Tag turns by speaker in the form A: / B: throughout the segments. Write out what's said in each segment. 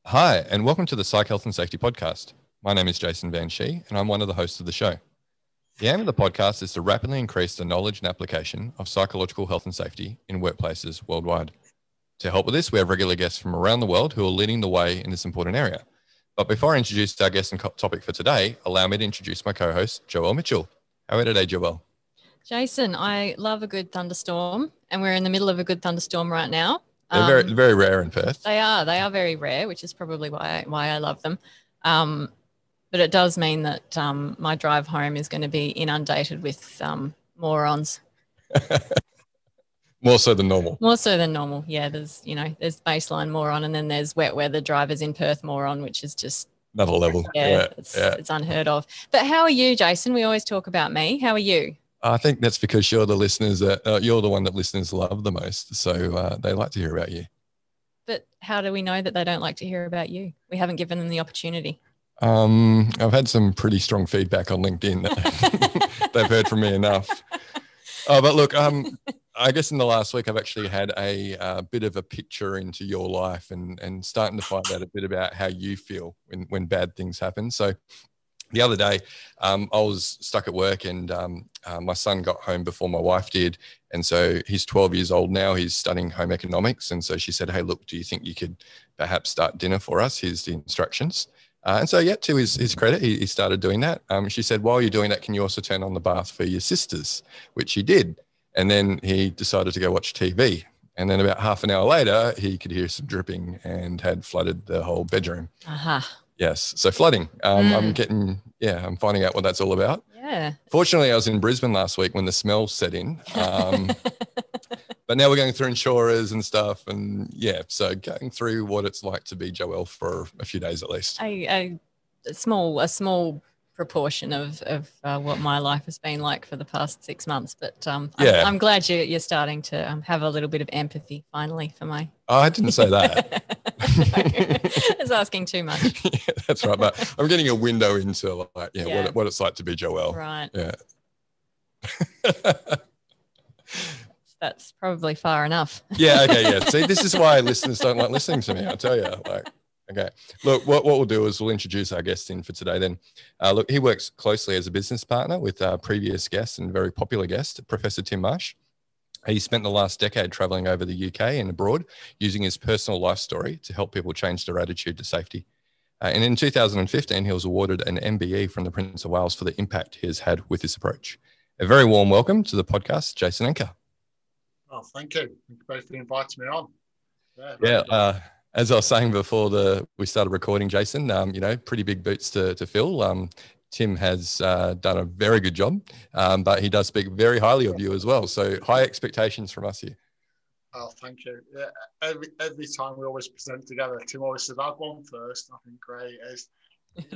A: Hi, and welcome to the Psych Health and Safety Podcast. My name is Jason Anker, and I'm one of the hosts of the show. The aim of the podcast is to rapidly increase the knowledge and application of psychological health and safety in workplaces worldwide. To help with this, we have regular guests from around the world who are leading the way in this important area. But before I introduce our guest and topic for today, allow me to introduce my co-host, Joelle Mitchell. How are you today, Joelle?
B: Jason, I love a good thunderstorm, and we're in the middle of a good thunderstorm right now.
A: They're very, very rare in Perth.
B: They are very rare, which is probably why I love them. But it does mean that my drive home is going to be inundated with morons.
A: More so than normal.
B: More so than normal. Yeah, there's baseline moron, and then there's wet weather drivers in Perth moron, which is just
A: another level.
B: It's unheard of. But how are you, Jason? We always talk about me. How are you?
A: I think that's because you're the listeners you're the one that listeners love the most. So they like to hear about you.
B: But how do we know that they don't like to hear about you? We haven't given them the opportunity.
A: I've had some pretty strong feedback on LinkedIn that they've heard from me enough. But look, I guess in the last week, I've actually had a bit of a picture into your life and starting to find out a bit about how you feel when bad things happen. So the other day, I was stuck at work and my son got home before my wife did. And so he's 12 years old now. He's studying home economics. And so she said, hey, look, do you think you could perhaps start dinner for us? Here's the instructions. And so, yeah, to his credit, he started doing that. She said, while you're doing that, can you also turn on the bath for your sisters? Which he did. And then he decided to go watch TV. And then about half an hour later, he could hear some dripping and had flooded the whole bedroom. Yes. So flooding. I'm finding out what that's all about.
B: Yeah.
A: Fortunately, I was in Brisbane last week when the smell set in. But now we're going through insurers and stuff. And yeah, so going through what it's like to be Joelle for a few days at least.
B: A small proportion of what my life has been like for the past 6 months. But I'm glad you're starting to have a little bit of empathy finally for my...
A: Oh, I didn't say that.
B: I was asking too much.
A: Yeah, that's right. But I'm getting a window into what it's like to be Joelle.
B: Right.
A: Yeah.
B: That's probably far enough.
A: Yeah. Okay. Yeah. See, this is why listeners don't like listening to me. I tell you. Okay. Look, what we'll do is we'll introduce our guest in for today. Then, look, he works closely as a business partner with our previous guest and very popular guest, Professor Tim Marsh. He spent the last decade traveling over the UK and abroad using his personal life story to help people change their attitude to safety. And in 2015, he was awarded an MBE from the Prince of Wales for the impact he has had with this approach. A very warm welcome to the podcast, Jason Anker.
C: Oh, thank you. Thank you both for inviting me on.
A: Yeah. As I was saying before we started recording, Jason, pretty big boots to fill. Tim has done a very good job, but he does speak very highly of you as well. So high expectations from us here.
C: Oh, thank you. Yeah, every time we always present together, Tim always says, I'll go on first. I think great. And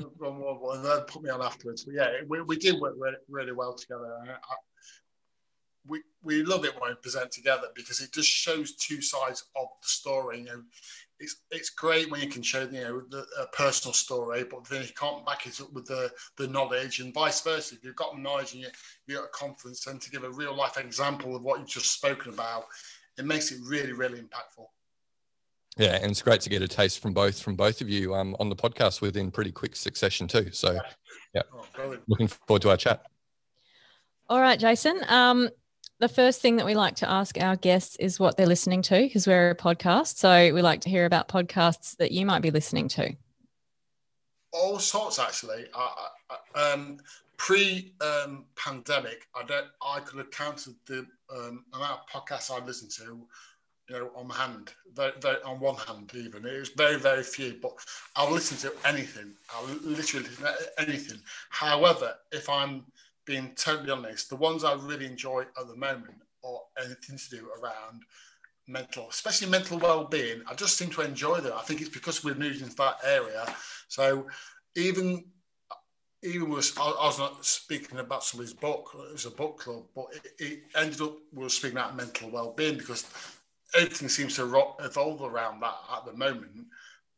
C: then put me on afterwards. But yeah, we do work really well together. We love it when we present together because it just shows two sides of the story. It's great when you can show a personal story, but then you can't back it up with the knowledge, and vice versa. If you've got knowledge and you're at a conference, and to give a real life example of what you've just spoken about, it makes it really, really impactful.
A: Yeah, and it's great to get a taste from both of you on the podcast within pretty quick succession too. So, yeah, looking forward to our chat.
B: All right, Jason. The first thing that we like to ask our guests is what they're listening to, because we're a podcast. So we like to hear about podcasts that you might be listening to.
C: All sorts, actually. Pre-pandemic, I could have counted the amount of podcasts I listened to, on my hand, on one hand even. It was very, very few, but I'll listen to anything. I'll literally listen to anything. However, if I'm being totally honest, the ones I really enjoy at the moment are anything to do around especially mental well-being. I just seem to enjoy them. I think it's because we've moved into that area. So even I was not speaking about somebody's book. It was a book club, but it ended up we were speaking about mental well-being because everything seems to evolve around that at the moment.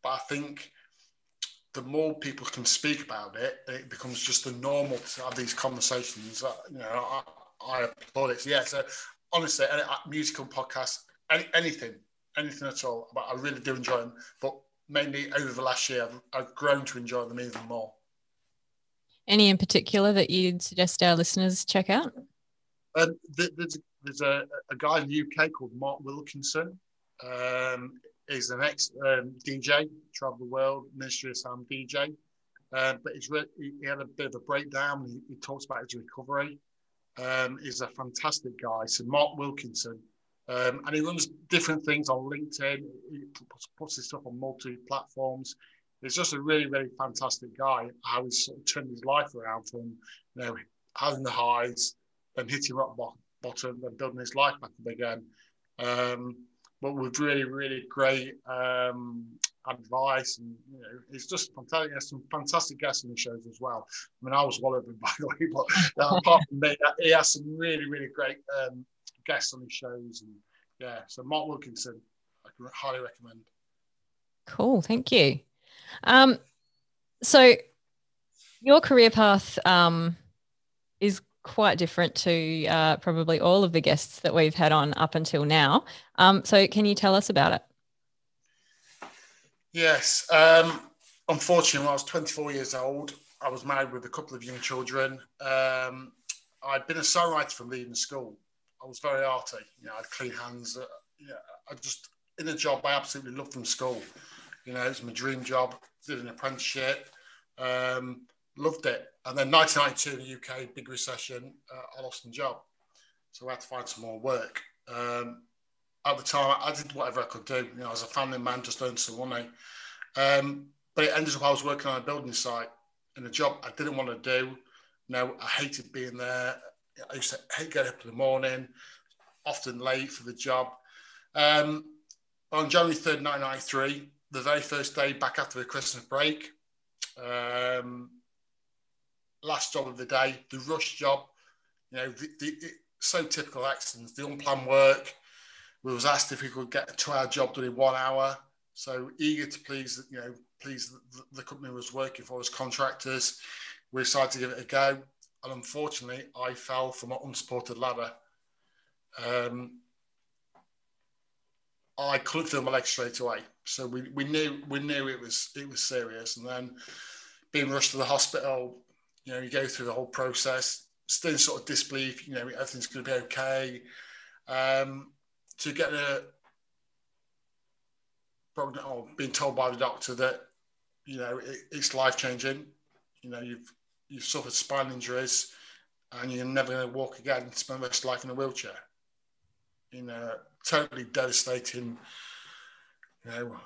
C: But I think the more people can speak about it, it becomes just the normal to have these conversations. I applaud it. So yeah, so honestly, musical podcasts, anything at all. But I really do enjoy them. But mainly over the last year, I've grown to enjoy them even more.
B: Any in particular that you'd suggest our listeners check out?
C: There's a guy in the UK called Mark Wilkinson. He's an ex-DJ, travel the world, Ministry of Sound DJ. But he had a bit of a breakdown. He talks about his recovery. He's a fantastic guy. So Mark Wilkinson. And he runs different things on LinkedIn. He puts his stuff on multi-platforms. He's just a really, really fantastic guy. How he's sort of turned his life around from, having the highs, then hitting rock bottom, then building his life back up again. But with really, really great advice, and it's just fantastic. He has some fantastic guests on the shows as well. I mean, I was one of them, by the way. But apart from me, he has some really, really great guests on his shows, and so Mark Wilkinson, I can highly recommend.
B: Cool, thank you. So your career path is quite different to probably all of the guests that we've had on up until now. So can you tell us about it?
C: Yes. Unfortunately, when I was 24 years old, I was married with a couple of young children. I'd been a songwriter from leaving school. I was very arty. I had clean hands. I just, in a job I absolutely loved from school. It was my dream job. Did an apprenticeship. Loved it. And then 1992 in the UK, big recession, I lost my job. So I had to find some more work. At the time, I did whatever I could do. As a family man, just earned some money. But it ended up I was working on a building site in a job I didn't want to do. I hated being there. I used to hate getting up in the morning, often late for the job. On January 3rd, 1993, the very first day back after the Christmas break, last job of the day, the rush job, so typical accidents, the unplanned work. We was asked if we could get a 2-hour job done in 1 hour. So eager to please the company we was working for as contractors, we decided to give it a go. And unfortunately, I fell from an unsupported ladder. I couldn't feel my legs straight away. So we knew it was serious. And then being rushed to the hospital, you go through the whole process, still in sort of disbelief, everything's going to be okay. To get being told by the doctor that, it's life-changing. You've suffered spine injuries and you're never going to walk again, spend the rest of your life in a wheelchair. Totally devastating, to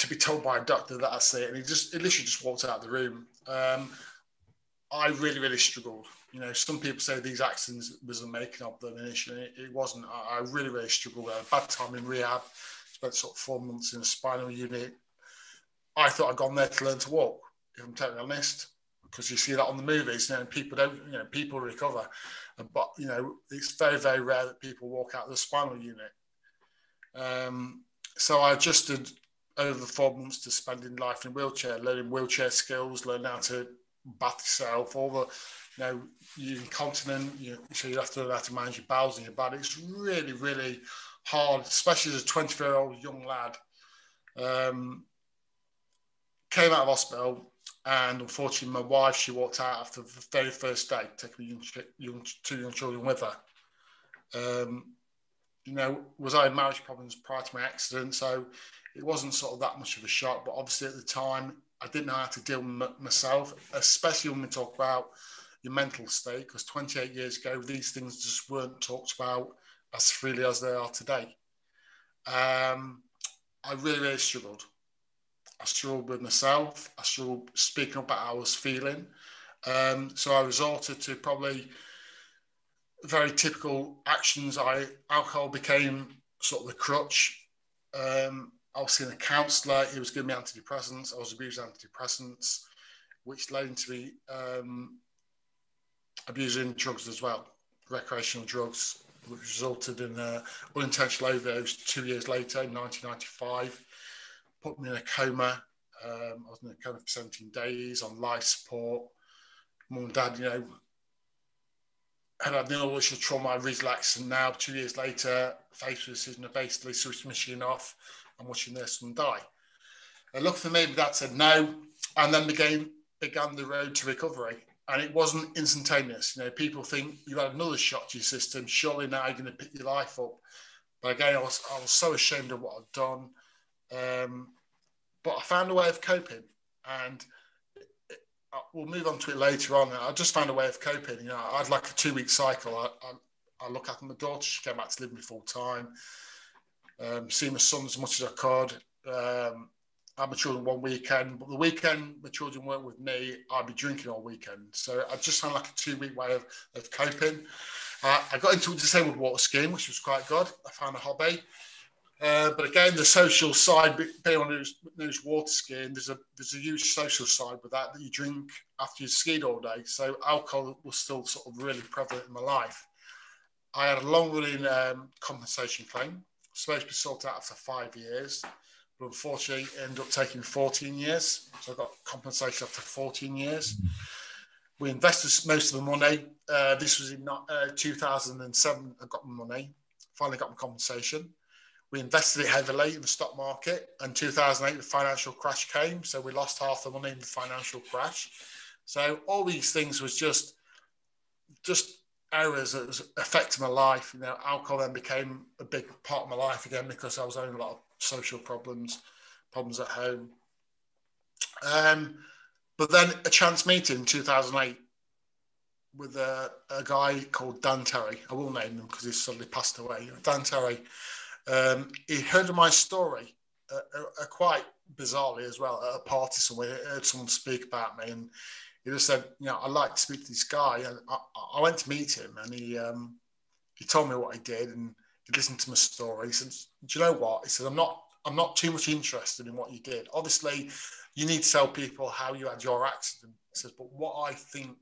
C: be told by a doctor that that's it. And he literally just walked out of the room. I really, really struggled. Some people say these accidents was the making of them initially. It wasn't. I really, really struggled. I had a bad time in rehab. Spent sort of 4 months in a spinal unit. I thought I'd gone there to learn to walk, if I'm totally honest, because you see that on the movies. People don't. People recover, but it's very, very rare that people walk out of the spinal unit. So I adjusted over the 4 months to spending life in a wheelchair, learning wheelchair skills, learning how to bath yourself, all the, you're incontinent, so you have to learn how to manage your bowels and your body. It's really, really hard, especially as a 24-year-old young lad. Came out of hospital, and unfortunately my wife, she walked out after the very first day, taking two young children with her. Was I in marriage problems prior to my accident, so it wasn't sort of that much of a shock, but obviously at the time I didn't know how to deal with myself, especially when we talk about your mental state, because 28 years ago these things just weren't talked about as freely as they are today. I really, really struggled. I struggled with myself. I struggled speaking up about how I was feeling. So I resorted to probably very typical actions. Alcohol became sort of the crutch. I was seeing a counsellor. He was giving me antidepressants. I was abusing antidepressants, which led into me abusing drugs as well, recreational drugs, which resulted in an unintentional overdose 2 years later in 1995. Put me in a coma. I was in a coma for 17 days on life support. Mum and Dad, had had neurological trauma. I relapsed, and now 2 years later, faced with the decision of basically switch the machine off and watching their son die. And lucky for me, my dad said no, and then began the road to recovery. And it wasn't instantaneous. You know, people think you had another shot to your system, surely now you're going to pick your life up. But again, I was so ashamed of what I'd done. But I found a way of coping, and we'll move on to it later on. I just found a way of coping. You know, I had like a 2-week cycle. I look after my daughter. She came back to live with me full time. See my son as much as I could. I had my children one weekend, but the weekend my children weren't with me, I'd be drinking all weekend. So I just found like a 2-week way of coping. I got into disabled water skiing, which was quite good. I found a hobby. But again, the social side, anyone who knows water skiing, there's a huge social side with that you drink after you've skied all day. So alcohol was still sort of really prevalent in my life. I had a long-running compensation claim, supposed to be sorted out after 5 years, but unfortunately it ended up taking 14 years. So I got compensation after 14 years. We invested most of the money. This was in 2007. I got my money, finally got my compensation. We invested it heavily in the stock market. In 2008, the financial crash came. So we lost half the money in the financial crash. So all these things was just errors that was affecting my life. You know, alcohol then became a big part of my life again because I was having a lot of social problems at home. But then a chance meeting in 2008 with a guy called Dan Terry. I will name him because he's suddenly passed away. Dan Terry. He heard of my story quite bizarrely as well at a party somewhere. He heard someone speak about me, and he just said, you know, I'd like to speak to this guy. And I went to meet him, and he told me what he did, and he listened to my story. He said, do you know what? He said, I'm not too much interested in what you did. Obviously, you need to tell people how you had your accident. He says, but what I think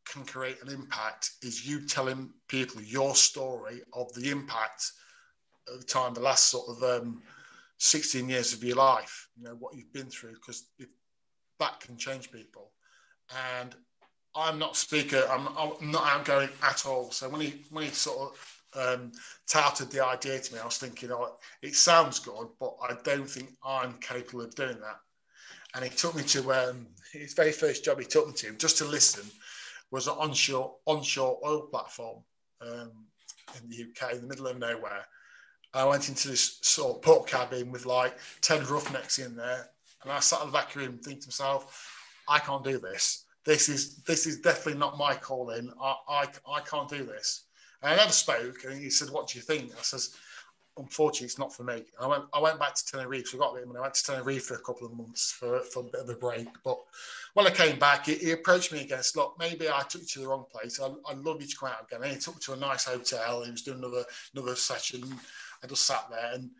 C: can create an impact is you telling people your story of the impact at the time, the last sort of 16 years of your life, you know, what you've been through, because that can change people. And I'm not a speaker, I'm not outgoing at all. So when he sort of touted the idea to me, I was thinking, oh, it sounds good, but I don't think I'm capable of doing that. And he took me to his very first job he took me to, just to listen, was an onshore oil platform in the UK, in the middle of nowhere. I went into this sort of port cabin with like 10 roughnecks in there, and I sat in the back of the room thinking to myself, I can't do this. This is definitely not my calling. I can't do this. And I never spoke, and he said, what do you think? I says, unfortunately, it's not for me. I went back to Tenerife, so I got with him, and I went to Tenerife for a couple of months for a bit of a break. But when I came back, he approached me again. Said, look, maybe I took you to the wrong place. I'd love you to come out again. And he took me to a nice hotel. He was doing another session. I just sat there, and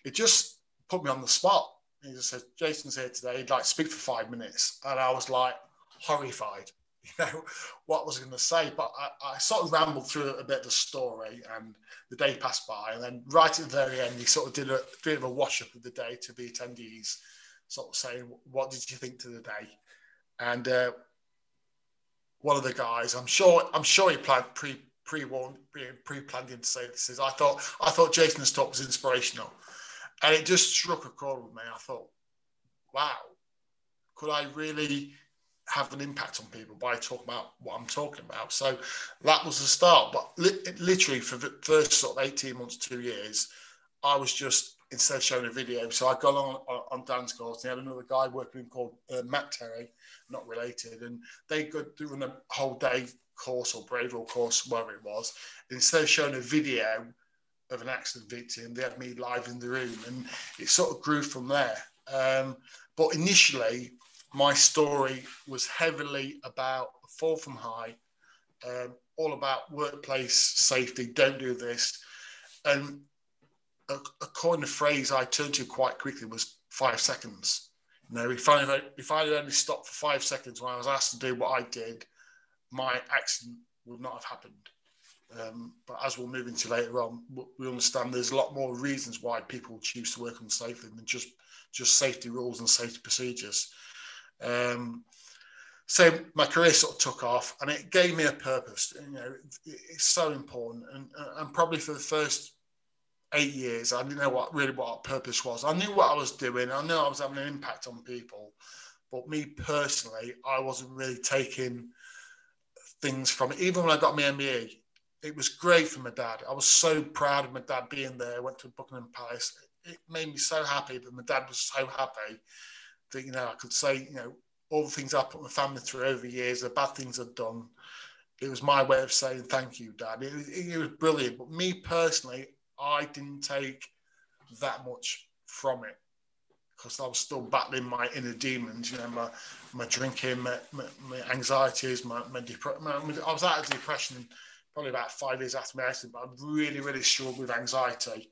C: it just put me on the spot. He just said, Jason's here today. He'd like to speak for 5 minutes. And I was like horrified, you know, what was I going to say? But I sort of rambled through a bit of the story, and the day passed by. And then right at the very end, he sort of did a bit of a wash up of the day to the attendees, sort of saying, what did you think to the day? And one of the guys, I'm sure he planned pre-planned him to say this. Is I thought Jason's talk was inspirational, and it just struck a chord with me. I thought, wow, could I really have an impact on people by talking about what I'm talking about? So that was the start. But literally for the first sort of 18 months, 2 years, I was just, instead of showing a video, so I got on Dan's course, and he had another guy working with him called Matt Terry, not related, and they go through a whole day course or behavioural course, whatever it was. Instead of showing a video of an accident victim, they had me live in the room, and it sort of grew from there. But initially, my story was heavily about fall from high, all about workplace safety, don't do this. And a coin of phrase I turned to quite quickly was 5 seconds. You know, if I had only stopped for 5 seconds when I was asked to do what I did, my accident would not have happened. But as we'll move into later on, we understand there's a lot more reasons why people choose to work unsafely than just safety rules and safety procedures. So my career sort of took off, and it gave me a purpose. You know, it's so important, and probably for the first 8 years, I didn't know what our purpose was. I knew what I was doing. I knew I was having an impact on people. But me personally, I wasn't really taking things from it. Even when I got my MBE, it was great for my dad. I was so proud of my dad being there. I went to Buckingham Palace. It made me so happy that my dad was so happy that, you know, I could say, you know, all the things I put my family through over the years, the bad things I'd done. It was my way of saying thank you, Dad. It was brilliant. But me personally, I didn't take that much from it because I was still battling my inner demons, you know, my drinking, my anxieties, my depression. I was out of depression probably about 5 years after my accident, but I really, really struggled with anxiety.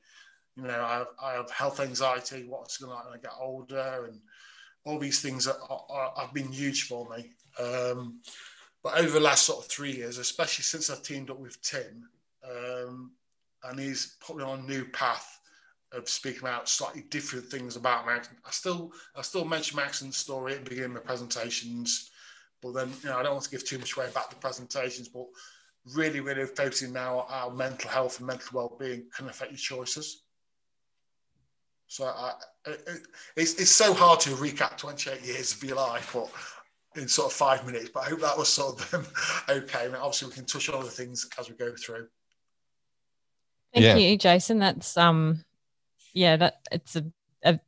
C: You know, I have health anxiety, what's going on when I get older, and all these things have been huge for me. But over the last sort of 3 years, especially since I've teamed up with Tim, and he's put me on a new path of speaking about slightly different things about my accident. I still mention my accident story at the beginning of my presentations, but then, you know, I don't want to give too much away about the presentations, but really, really focusing now on how mental health and mental well-being can affect your choices. So it's so hard to recap 28 years of your life, but in sort of 5 minutes. But I hope that was sort of okay. And obviously, we can touch on other things as we go through.
B: Thank you, Jason. That's it's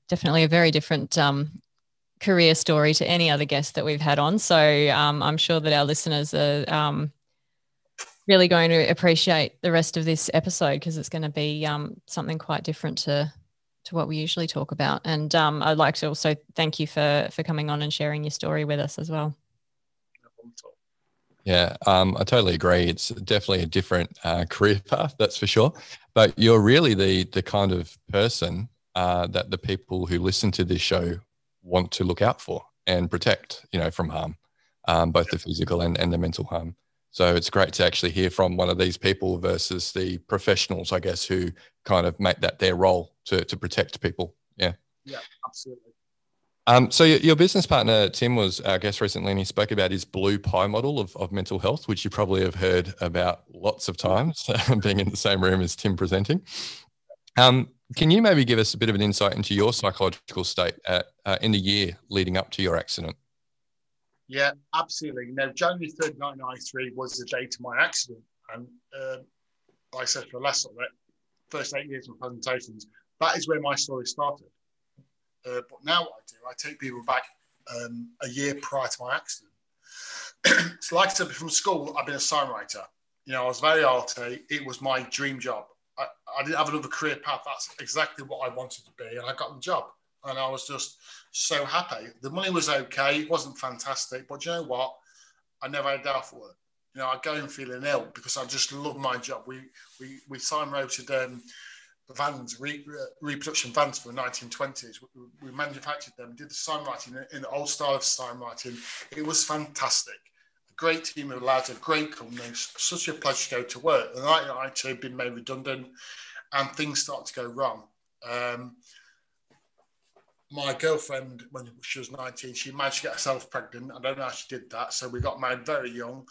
B: definitely a very different career story to any other guest that we've had on. So I'm sure that our listeners are really going to appreciate the rest of this episode because it's going to be something quite different to what we usually talk about. And I'd like to also thank you for coming on and sharing your story with us as well.
A: Yeah, I totally agree. It's definitely a different career path, that's for sure. But you're really the kind of person that the people who listen to this show want to look out for and protect, you know, from harm, both the physical and the mental harm. So it's great to actually hear from one of these people versus the professionals, I guess, who kind of make that their role to protect people. Yeah.
C: Yeah, absolutely.
A: So your business partner, Tim, was our guest recently, and he spoke about his blue pie model of mental health, which you probably have heard about lots of times, being in the same room as Tim presenting. Can you maybe give us a bit of an insight into your psychological state in the year leading up to your accident?
C: Yeah, absolutely. Now, January 3rd, 1993 was the date of my accident. And like I said, for the last sort of first 8 years of presentations, that is where my story started. But now what I do, I take people back a year prior to my accident. So like I said, from school, I've been a sign writer. You know, I was very arty. It was my dream job. I didn't have another career path. That's exactly what I wanted to be. And I got the job. And I was just so happy. The money was okay. It wasn't fantastic. But you know what? I never had a doubt for it. You know, I go in feeling ill because I just love my job. We sign rotated vans, reproduction vans for the 1920s. We manufactured them, did the sign writing in the old style of sign writing. It was fantastic. A great team of lads, a great company, such a pleasure to go to work. And I too had been made redundant and things started to go wrong. My girlfriend, when she was 19, she managed to get herself pregnant. I don't know how she did that. So we got married very young.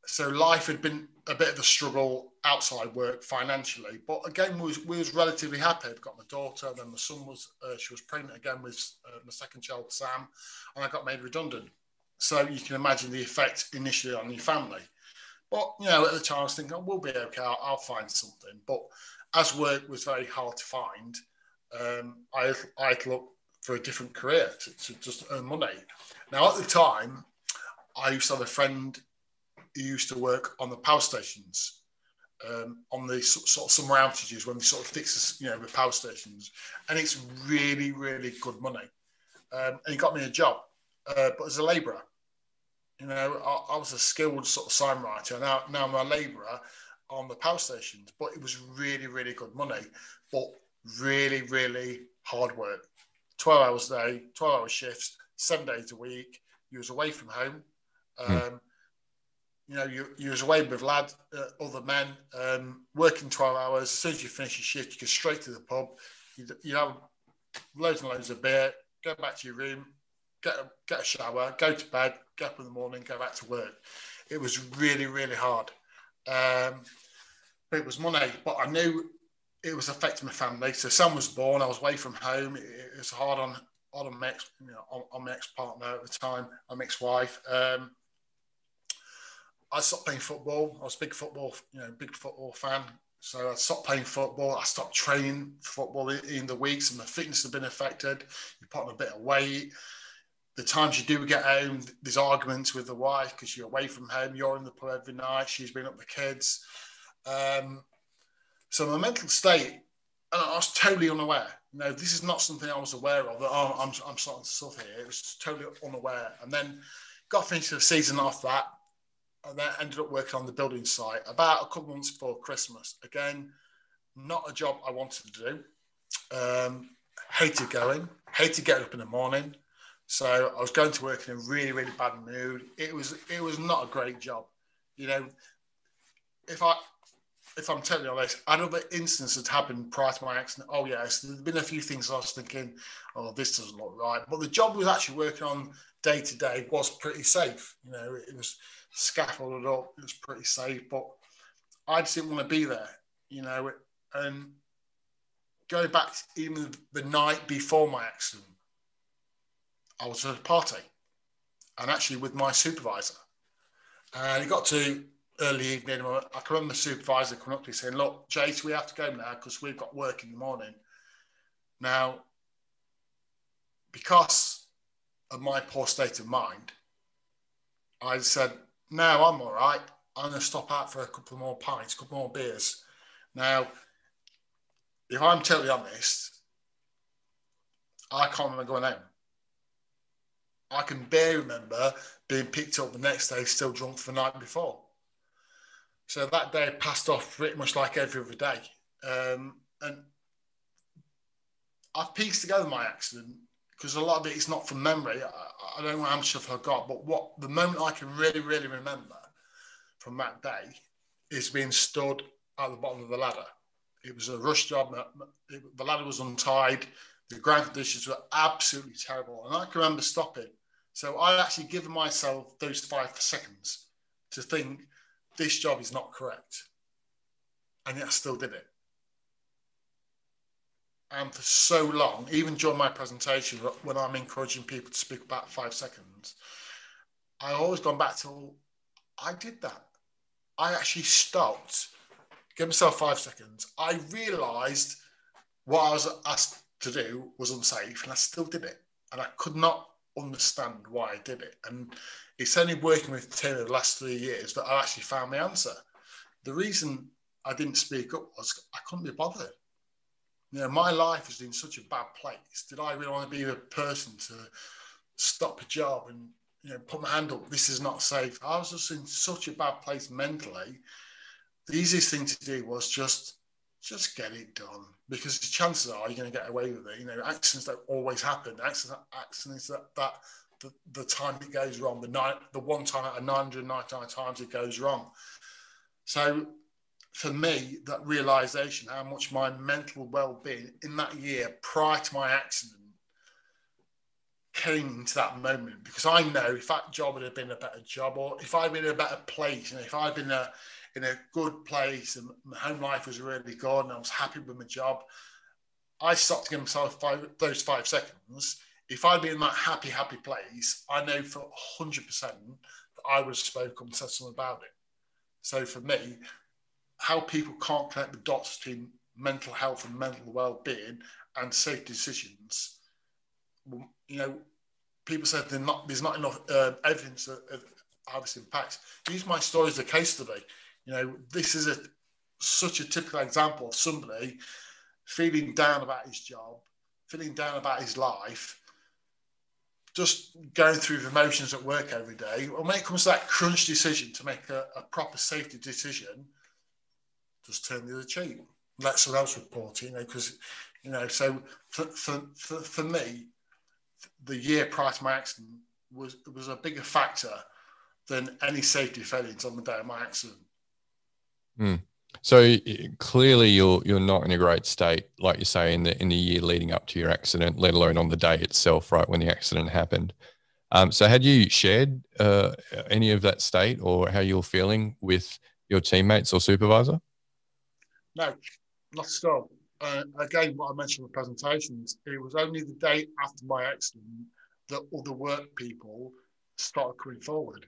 C: So life had been a bit of a struggle outside work financially. But again, we was relatively happy. I've got my daughter, then my son she was pregnant again with my second child, Sam, and I got made redundant. So you can imagine the effect initially on your family. But, you know, at the time I was thinking, we'll be okay, I'll find something. But as work was very hard to find, I had to look for a different career to just earn money. Now, at the time, I used to have a friend who used to work on the power stations, on the sort of summer outages when they sort of fix, you know, the power stations. And it's really, really good money. And he got me a job, but as a labourer. You know, I was a skilled sort of sign writer. Now I'm a labourer on the power stations, but it was really, really good money, but really, really hard work. 12 hours a day, 12-hour shifts, 7 days a week. You was away from home. You know, you was away with lads, other men, working 12 hours. As soon as you finish your shift, you go straight to the pub. You have loads and loads of beer, go back to your room, get a shower, go to bed, get up in the morning, go back to work. It was really, really hard. But it was money. But I knew it was affecting my family. So son was born, I was away from home. It was hard on my on my ex-partner at the time, my ex-wife. I stopped playing football. I was a big football fan. So I stopped playing football. I stopped training football in the weeks, and my fitness had been affected. You put on a bit of weight. The times you do get home, there's arguments with the wife because you're away from home. You're in the pub every night. She's been up with the kids. So my mental state, and I was totally unaware. This is not something I was aware of. That I'm starting to suffer here. It was totally unaware. And then got finished the season off that. And then ended up working on the building site about a couple of months before Christmas. Again, not a job I wanted to do. Hated getting up in the morning. So I was going to work in a really, really bad mood. It was not a great job. If I'm totally honest, other instances had happened prior to my accident. Oh yes, there'd been a few things I was thinking, oh, this doesn't look right. But the job we was actually working on day to day was pretty safe. It was scaffolded up, it was pretty safe, but I just didn't want to be there, and going back to even the night before my accident, I was at a party, and actually with my supervisor, and it got to early evening. I can remember the supervisor coming up to me saying, look, Jace, we have to go now because we've got work in the morning. Now, because of my poor state of mind, I said, no, I'm all right. I'm going to stop out for a couple more pints, a couple more beers. Now, if I'm totally honest, I can't remember going home. I can barely remember being picked up the next day still drunk from the night before. So that day passed off pretty much like every other day. And I've pieced together my accident because a lot of it is not from memory. I don't know how much I've forgot, but what the moment I can really, really remember from that day is being stood at the bottom of the ladder. It was a rush job. The ladder was untied. The ground conditions were absolutely terrible. And I can remember stopping. So I actually given myself those 5 seconds to think this job is not correct. And yet I still did it. And for so long, even during my presentation, when I'm encouraging people to speak about 5 seconds, I always gone back to, I did that. I actually stopped, gave myself 5 seconds. I realised what I was asked to do was unsafe, and I still did it. And I could not understand why I did it. And it's only working with Tim in the last 3 years that I actually found my answer. The reason I didn't speak up was I couldn't be bothered. My life is in such a bad place. Did I really want to be the person to stop a job and put my hand up? This is not safe. I was just in such a bad place mentally. The easiest thing to do was just get it done, because the chances are you're going to get away with it. Accidents don't always happen. Accidents that the time it goes wrong, the one time out of 999 times it goes wrong. So for me, that realization, how much my mental well-being in that year prior to my accident came into that moment, because I know if that job would have been a better job, or if I'd been in a better place, if I'd been in a good place and my home life was really good and I was happy with my job, I stopped to give myself those 5 seconds. If I'd been in that happy place, I know for 100% that I would have spoken and said something about it. So for me, how people can't connect the dots between mental health and mental well-being and safe decisions, people said there's not enough evidence of how this impacts. Use my story as a case study. This is such a typical example of somebody feeling down about his job, feeling down about his life, just going through the emotions at work every day. And when it comes to that crunch decision to make a proper safety decision, just turn the other cheek, let someone else report it, because, so for me, the year prior to my accident was a bigger factor than any safety failures on the day of my accident.
A: So clearly you're not in a great state, like you say, in the year leading up to your accident, let alone on the day itself, right, when the accident happened. So had you shared any of that state or how you're feeling with your teammates or supervisor?
C: No, not at all. Again, what I mentioned in the presentations, it was only the day after my accident that other work people started coming forward.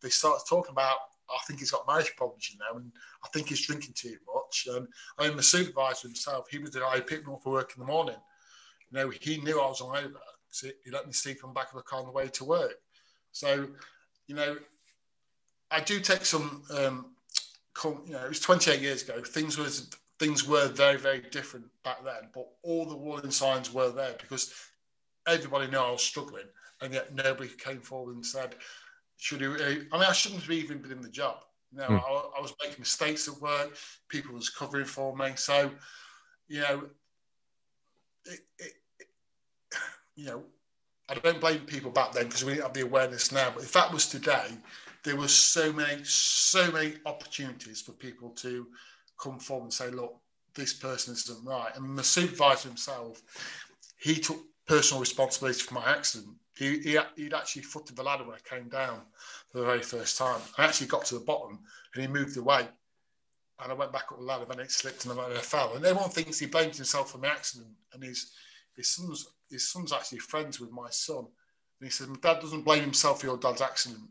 C: They started talking about, I think he's got marriage problems, and I think he's drinking too much. I mean, the supervisor himself, he was the guy who picked me up for work in the morning. He knew I was hungover, so he let me sleep on the back of the car on the way to work. So, I do take some, it was 28 years ago. Things were very, very different back then, but all the warning signs were there because everybody knew I was struggling, and yet nobody came forward and said, I shouldn't have even been in the job. I was making mistakes at work. People was covering for me. So, I don't blame people back then because we didn't have the awareness now. But if that was today, there were so many opportunities for people to come forward and say, look, this person isn't right. And the supervisor himself, he took personal responsibility for my accident. He'd actually footed the ladder when I came down for the very first time. I actually got to the bottom and he moved away. And I went back up the ladder, then it slipped and I fell. And everyone thinks he blames himself for my accident. And his son's actually friends with my son. And he said, my dad doesn't blame himself for your dad's accident.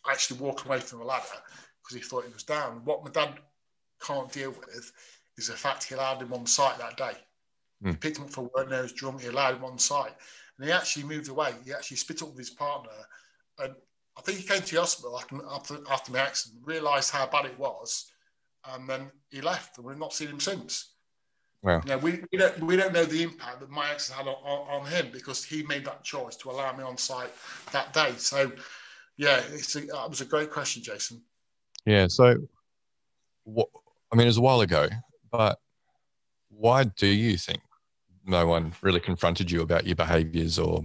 C: I actually walked away from the ladder because he thought he was down. What my dad can't deal with is the fact he allowed him on site that day. He picked him up for work, he was drunk, he allowed him on site. And he actually moved away. He actually split up with his partner. And I think he came to the hospital after my accident, realised how bad it was, and then he left, and we've not seen him since.
A: Wow.
C: We don't know the impact that my accident had on him because he made that choice to allow me on site that day. So, yeah, that was a great question, Jason.
A: Yeah. So, it was a while ago, but why do you think no one really confronted you about your behaviours or,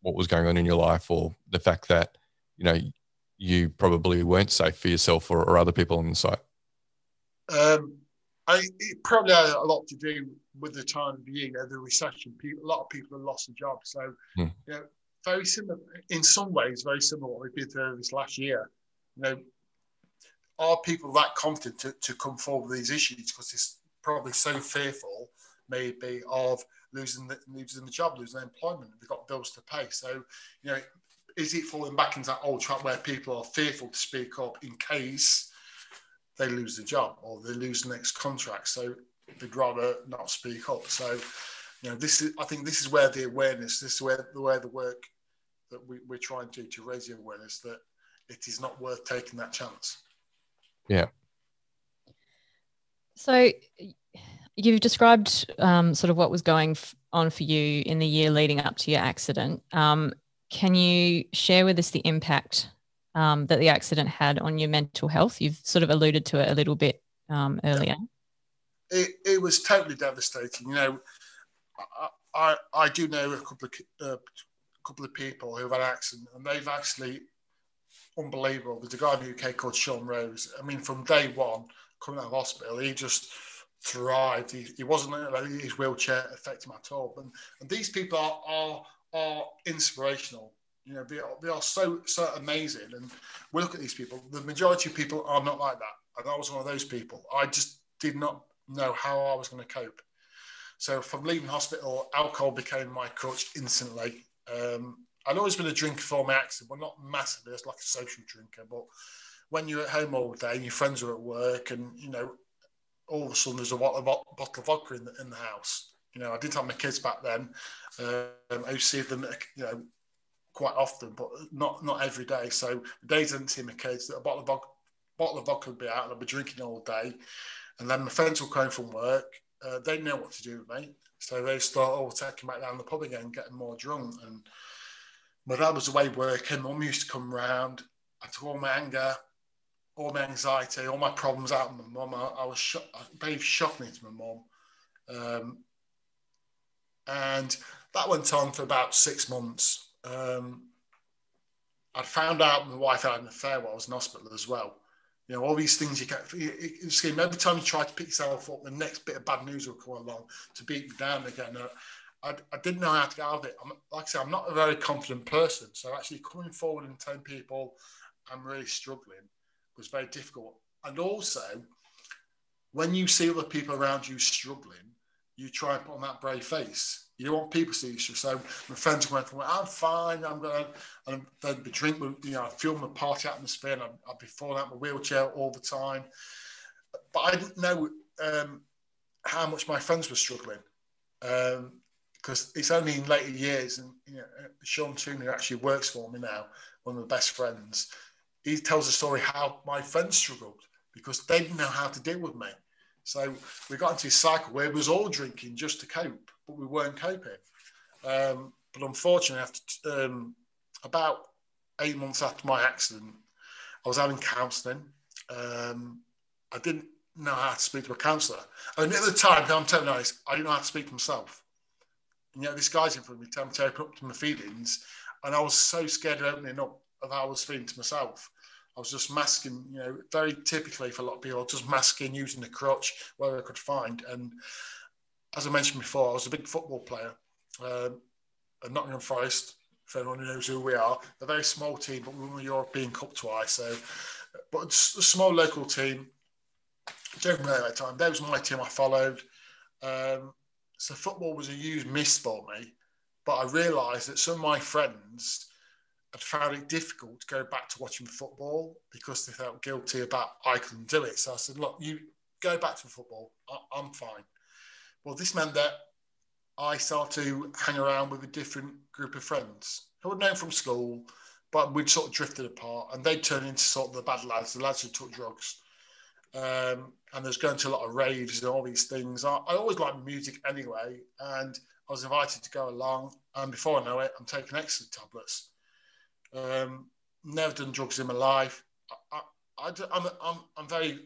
A: what was going on in your life, or the fact that, you probably weren't safe for yourself or other people on the site?
C: It probably had a lot to do with the time of the year, the recession. A lot of people have lost their jobs. So, very similar, in some ways, very similar to what we've been through this last year. Are people that confident to come forward with these issues because it's probably so fearful, maybe, of losing the job, losing employment? They've got bills to pay. So, is it falling back into that old trap where people are fearful to speak up in case they lose the job or they lose the next contract? So they'd rather not speak up. So, I think this is where the awareness, this is where the work that we're trying to raise the awareness that it is not worth taking that chance.
A: Yeah.
B: So you've described sort of what was going on for you in the year leading up to your accident. Can you share with us the impact that the accident had on your mental health? You've sort of alluded to it a little bit earlier.
C: It was totally devastating. I do know a couple of people who've had an accident, and they've actually unbelievable. There's a guy in the UK called Sean Rose. I mean, from day one, coming out of hospital, he just thrived. He wasn't letting his wheelchair affect him at all. And these people are inspirational. They are so amazing. And we look at these people. The majority of people are not like that. And I was one of those people. I just did not know how I was going to cope. So from leaving hospital, alcohol became my crutch instantly. I'd always been a drinker before my accident, but not massively. It's like a social drinker. But when you're at home all day and your friends are at work, and all of a sudden there's a bottle of vodka in the house. I didn't have my kids back then. I used to see them, quite often, but not every day. So the days I didn't see my kids, a bottle of vodka would be out, and I'd be drinking all day. And then my friends would come home from work. They didn't know what to do with me, so they start taking me back down the pub again, getting more drunk. And my dad was away working. Mum used to come round. I took all my anger, all my anxiety, all my problems out of my mum. I was very shocking to my mum. And that went on for about 6 months. I found out my wife had an affair while I was in hospital as well. All these things you get. Every time you try to pick yourself up, the next bit of bad news will come along to beat you down again. I didn't know how to get out of it. Like I said, I'm not a very confident person. So actually coming forward and telling people I'm really struggling was very difficult. And also, when you see other people around you struggling, you try and put on that brave face. You don't want people to see you. So my friends went from, I'm fine, I'm going to, and they'd be drinking, you know, I'd feel my party atmosphere, and I'd be falling out my wheelchair all the time. But I didn't know how much my friends were struggling. Because it's only in later years, and you know, Sean Tooney, who actually works for me now, one of my best friends, he tells a story how my friends struggled because they didn't know how to deal with me. So we got into a cycle where we was all drinking just to cope, but we weren't coping. But unfortunately, after about 8 months after my accident, I was having counselling. I didn't know how to speak to a counsellor. And at the time, I'm telling you honest, I didn't know how to speak to myself. And yet this guy's in front of me telling me to open up to my feelings, and I was so scared of opening up of how I was feeling to myself. I was just masking, you know, very typically for a lot of people, just masking, using the crutch, whatever I could find. And as I mentioned before, I was a big football player at Nottingham Forest, if anyone knows who we are. A very small team, but we won the European Cup twice. So, but it's a small local team. Don't know at that time. That was my team I followed. So football was a huge miss for me. But I realised that some of my friends had found it difficult to go back to watching football because they felt guilty about I couldn't do it. So I said, look, you go back to football. I'm fine. Well, this meant that I started to hang around with a different group of friends who I'd known from school, but we'd sort of drifted apart, and they'd turned into sort of the bad lads, the lads who took drugs. And there's going to a lot of raves and all these things. I always liked music anyway, and I was invited to go along, and before I know it, I'm taking ecstasy tablets. Never done drugs in my life. I'm very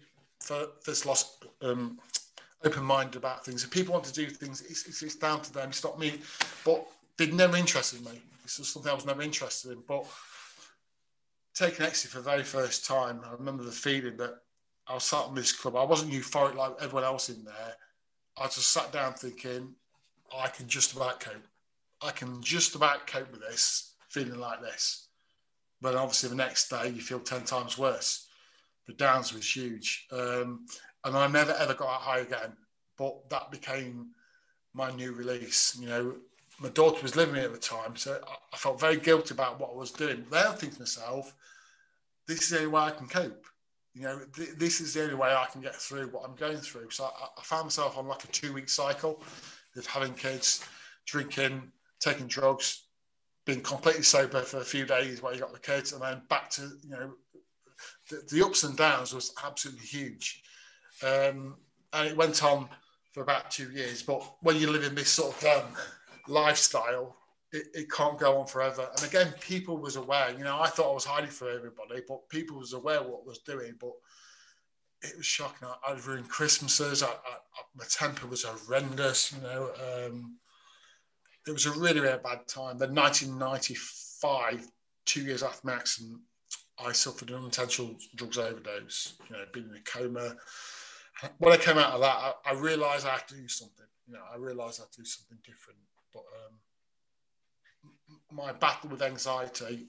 C: open-minded about things. If people want to do things, it's down to them. It's not me. But they'd never interested me. It's just something I was never interested in. But taking ecstasy for the very first time, I remember the feeling that I was sat in this club. I wasn't euphoric like everyone else in there. I just sat down thinking, I can just about cope. I can just about cope with this, feeling like this. But obviously the next day you feel 10 times worse. The downs was huge. And I never ever got that high again. But that became my new release. You know, my daughter was living with me at the time, so I felt very guilty about what I was doing. Then I think to myself, this is the only way I can cope. You know, this is the only way I can get through what I'm going through. So I found myself on like a 2-week cycle of having kids, drinking, taking drugs, being completely sober for a few days while you got the kids, and then back to, you know, the ups and downs was absolutely huge. And it went on for about 2 years. But when you live in this sort of lifestyle, it can't go on forever. And again, people was aware. You know, I thought I was hiding from everybody, but people was aware of what I was doing. But it was shocking. I'd ruined Christmases. My temper was horrendous. You know, it was a really, really bad time. Then 1995, 2 years after my accident, I suffered an unintentional drugs overdose. You know, being in a coma. When I came out of that, I realised I had to do something. You know, I realised I had to do something different. But my battle with anxiety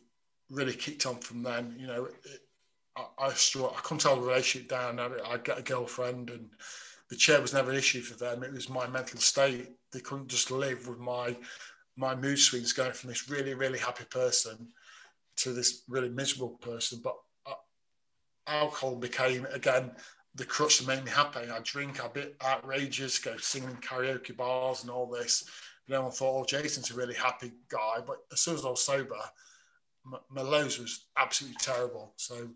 C: really kicked on from then. You know, I couldn't hold the relationship down. I'd get a girlfriend, and the chair was never an issue for them. It was my mental state. They couldn't just live with my mood swings going from this really, really happy person to this really miserable person. But alcohol became, again, the crutch that made me happy. I drink, I'm a bit outrageous, go singing in karaoke bars and all this. And everyone thought, oh, Jason's a really happy guy. But as soon as I was sober, my lows was absolutely terrible. So,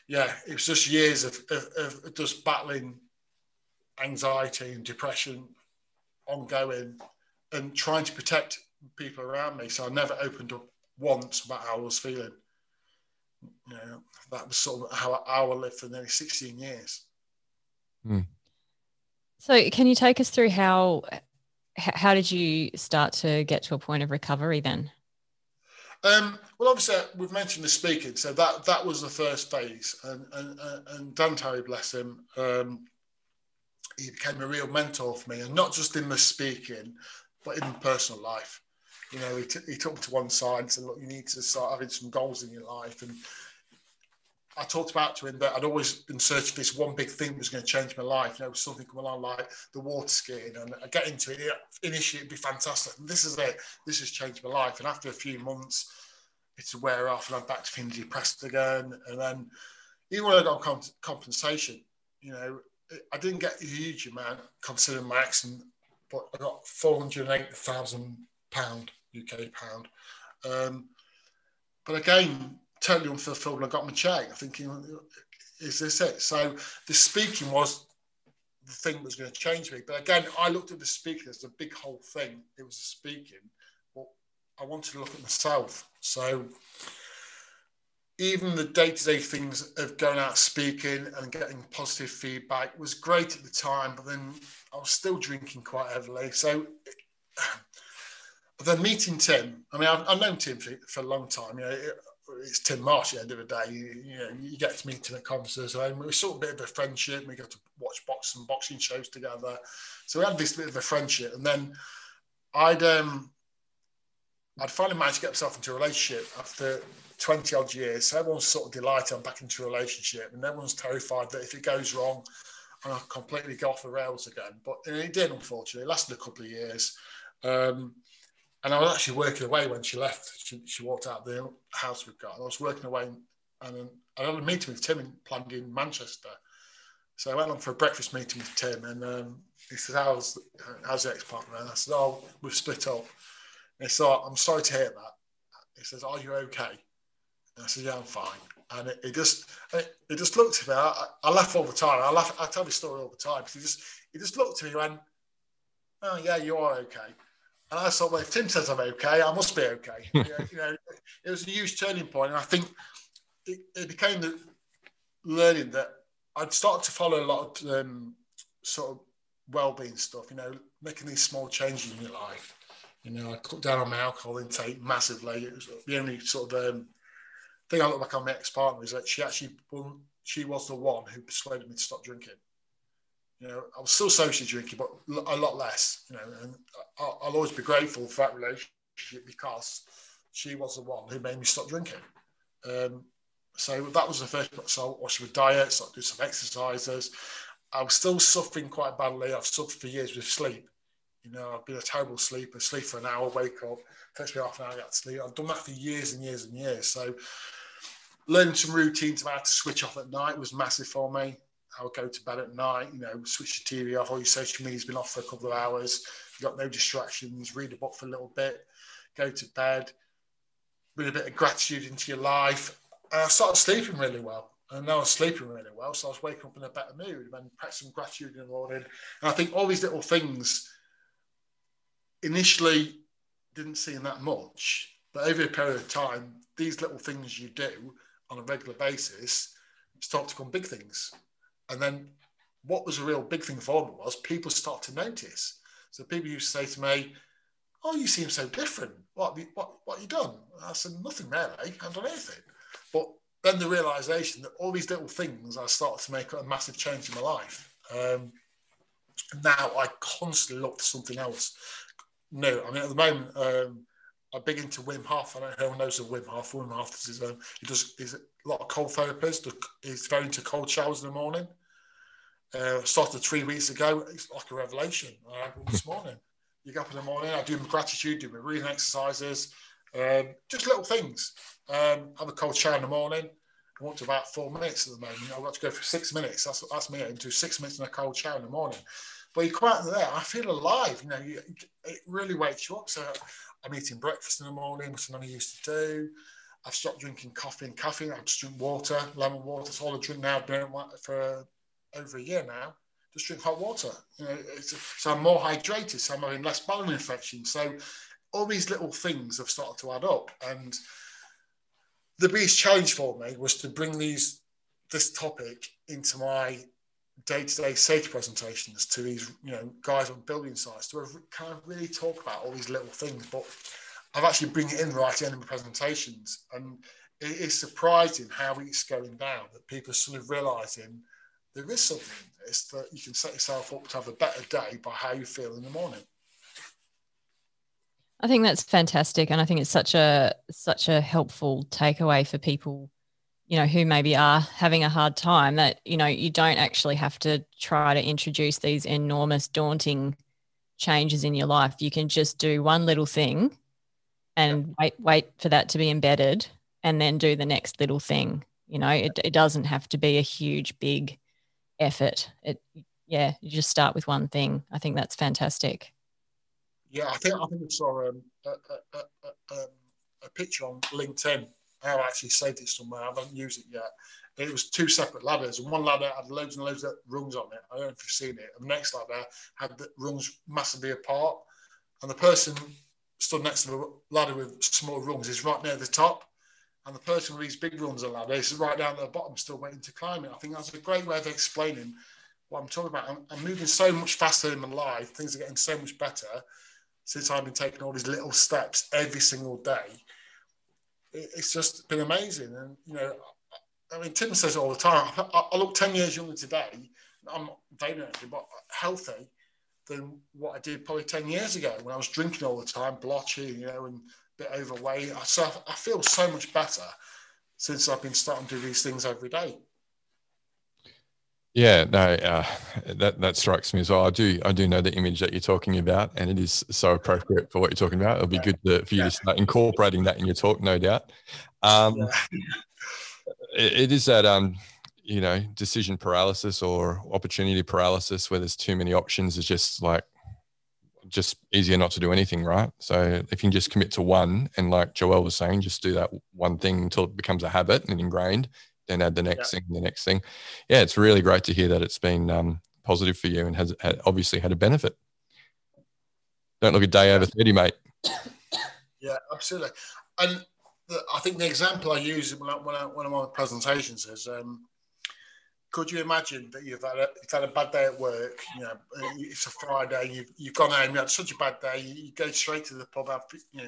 C: yeah, it was just years of just battling anxiety and depression, ongoing, and trying to protect people around me. So I never opened up once about how I was feeling. You know, that was sort of how I lived for nearly 16 years.
B: So can you take us through how did you start to get to a point of recovery then?
C: Well, obviously, we've mentioned the speaking, so that was the first phase. And Dan Terry, bless him, he became a real mentor for me, and not just in the speaking, but in personal life. You know, he took me to one side and said, look, you need to start having some goals in your life. And I talked about to him that I'd always been searching for this one big thing that was going to change my life. You know, something come along like the water skiing, and I get into it. Initially, it'd be fantastic. This is it. This has changed my life. And after a few months, it's a wear off, and I'm back to feeling depressed again. And then, even when I got compensation, you know, I didn't get a huge amount considering my accident, but I got £480,000 UK pound. But again, totally unfulfilled. I got my check. I'm thinking, is this it? So the speaking was the thing that was going to change me. But again, I looked at the speaking as a big whole thing. It was the speaking. But I wanted to look at myself. So even the day-to-day things of going out speaking and getting positive feedback was great at the time, but then I was still drinking quite heavily. So then meeting Tim, I mean, I've known Tim for a long time. You know, it's Tim Marsh at the end of the day. You get to meet him at conferences, and we sort of a bit of a friendship. We got to watch boxing shows together. So we had this bit of a friendship, and then I'd finally managed to get myself into a relationship after 20 odd years. So everyone's sort of delighted I'm back into a relationship, and everyone's terrified that if it goes wrong, I'll completely go off the rails again. But it did, unfortunately. It lasted a couple of years. And I was actually working away when she left. She walked out of the house we've got. And I was working away, and I had a meeting with Tim planned in Manchester. So I went on for a breakfast meeting with Tim, and he said, how's the ex-partner? And I said, oh, we've split up. And he said, oh, I'm sorry to hear that. He says, are you okay? And I said, yeah, I'm fine. And it just looked at me. I laugh all the time. I tell this story all the time, because he just looked at me and went, oh, yeah, you are okay. And I thought, well, if Tim says I'm okay, I must be okay. You know, it was a huge turning point. And I think it became the learning that I'd started to follow a lot of sort of wellbeing stuff, you know, making these small changes in your life. You know, I cut down on my alcohol intake massively. It was the only sort of thing I look back on my ex-partner is that she was the one who persuaded me to stop drinking. You know, I was still socially drinking, but a lot less, you know, and I'll always be grateful for that relationship because she was the one who made me stop drinking. So that was the first. So I watched with diet, started doing some exercises. I was still suffering quite badly. I've suffered for years with sleep. You know, I've been a terrible sleeper, sleep for an hour, wake up, takes me half an hour to get to sleep. I've done that for years and years and years. So learning some routines about how to switch off at night was massive for me. I would go to bed at night, you know, switch the TV off, all your social media's been off for a couple of hours, you've got no distractions, read a book for a little bit, go to bed, read a bit of gratitude into your life. And I started sleeping really well. And now I was sleeping really well, so I was waking up in a better mood and practice some gratitude in the morning. And I think all these little things initially didn't seem that much, but over a period of time, these little things you do on a regular basis start to become big things. And then what was a real big thing for me was people start to notice. So people used to say to me, oh, you seem so different. What have you done? I said, nothing really. I haven't done anything. But then the realization that all these little things, I started to make a massive change in my life. Now I constantly look to something else. No, I mean, at the moment, I'm big into Wim Hof. I don't know if anyone knows of Wim Hof. Wim Hof is a lot of cold therapists. He's very into cold showers in the morning. Started 3 weeks ago. It's like a revelation. I had one this morning. You get up in the morning, I do my gratitude, do my breathing exercises, just little things. Have a cold shower in the morning. I want to about 4 minutes at the moment. I've got to go for 6 minutes. That's me. I do 6 minutes in a cold shower in the morning. But you're quite there. I feel alive. You know, it really wakes you up. So I'm eating breakfast in the morning, which I never used to do. I've stopped drinking coffee and caffeine. I just drink water, lemon water. That's all I drink now. I've been doing it for over a year now. Just drink hot water. You know, so I'm more hydrated. So I'm having less bowel infection. So all these little things have started to add up. And the biggest challenge for me was to bring this topic into my day-to-day safety presentations to these, you know, guys on building sites to kind of really talk about all these little things. But I've actually bring it in right at the end of my presentations, and it is surprising how it's going down, that people are sort of realizing there is something in this, that you can set yourself up to have a better day by how you feel in the morning.
B: I think that's fantastic, and I think it's such a helpful takeaway for people who maybe are having a hard time, that, you don't actually have to try to introduce these enormous, daunting changes in your life. You can just do one little thing and wait for that to be embedded, and then do the next little thing. It doesn't have to be a huge, big effort. You just start with one thing. I think that's fantastic.
C: Yeah, I think I saw a picture on LinkedIn. I've actually saved it somewhere. I haven't used it yet. It was two separate ladders, and one ladder had loads and loads of rungs on it. I don't know if you've seen it. And the next ladder had the rungs massively apart, and the person stood next to the ladder with small rungs is right near the top, and the person with these big rungs on the ladder is right down at the bottom, still waiting to climb it. I think that's a great way of explaining what I'm talking about. I'm moving so much faster in my life. Things are getting so much better since I've been taking all these little steps every single day. It's just been amazing. And Tim says it all the time. I look 10 years younger today. I'm not vain or anything, but healthy than what I did probably 10 years ago when I was drinking all the time, blotchy, and a bit overweight. So I feel so much better since I've been starting to do these things every day.
A: Yeah, no, that strikes me as well. I do know the image that you're talking about, and it is so appropriate for what you're talking about. It'll be good for you to start incorporating that in your talk, no doubt. It is that decision paralysis or opportunity paralysis, where there's too many options, is just easier not to do anything, right? So if you can just commit to one, and like Joelle was saying, just do that one thing until it becomes a habit and ingrained, then add the next thing, the next thing. Yeah, it's really great to hear that it's been positive for you and has obviously had a benefit. Don't look a day over 30, mate.
C: Yeah, absolutely. And I think the example I use when I'm on presentations is, could you imagine that you've had a bad day at work? It's a Friday. You've gone home. You had such a bad day. You go straight to the pub, have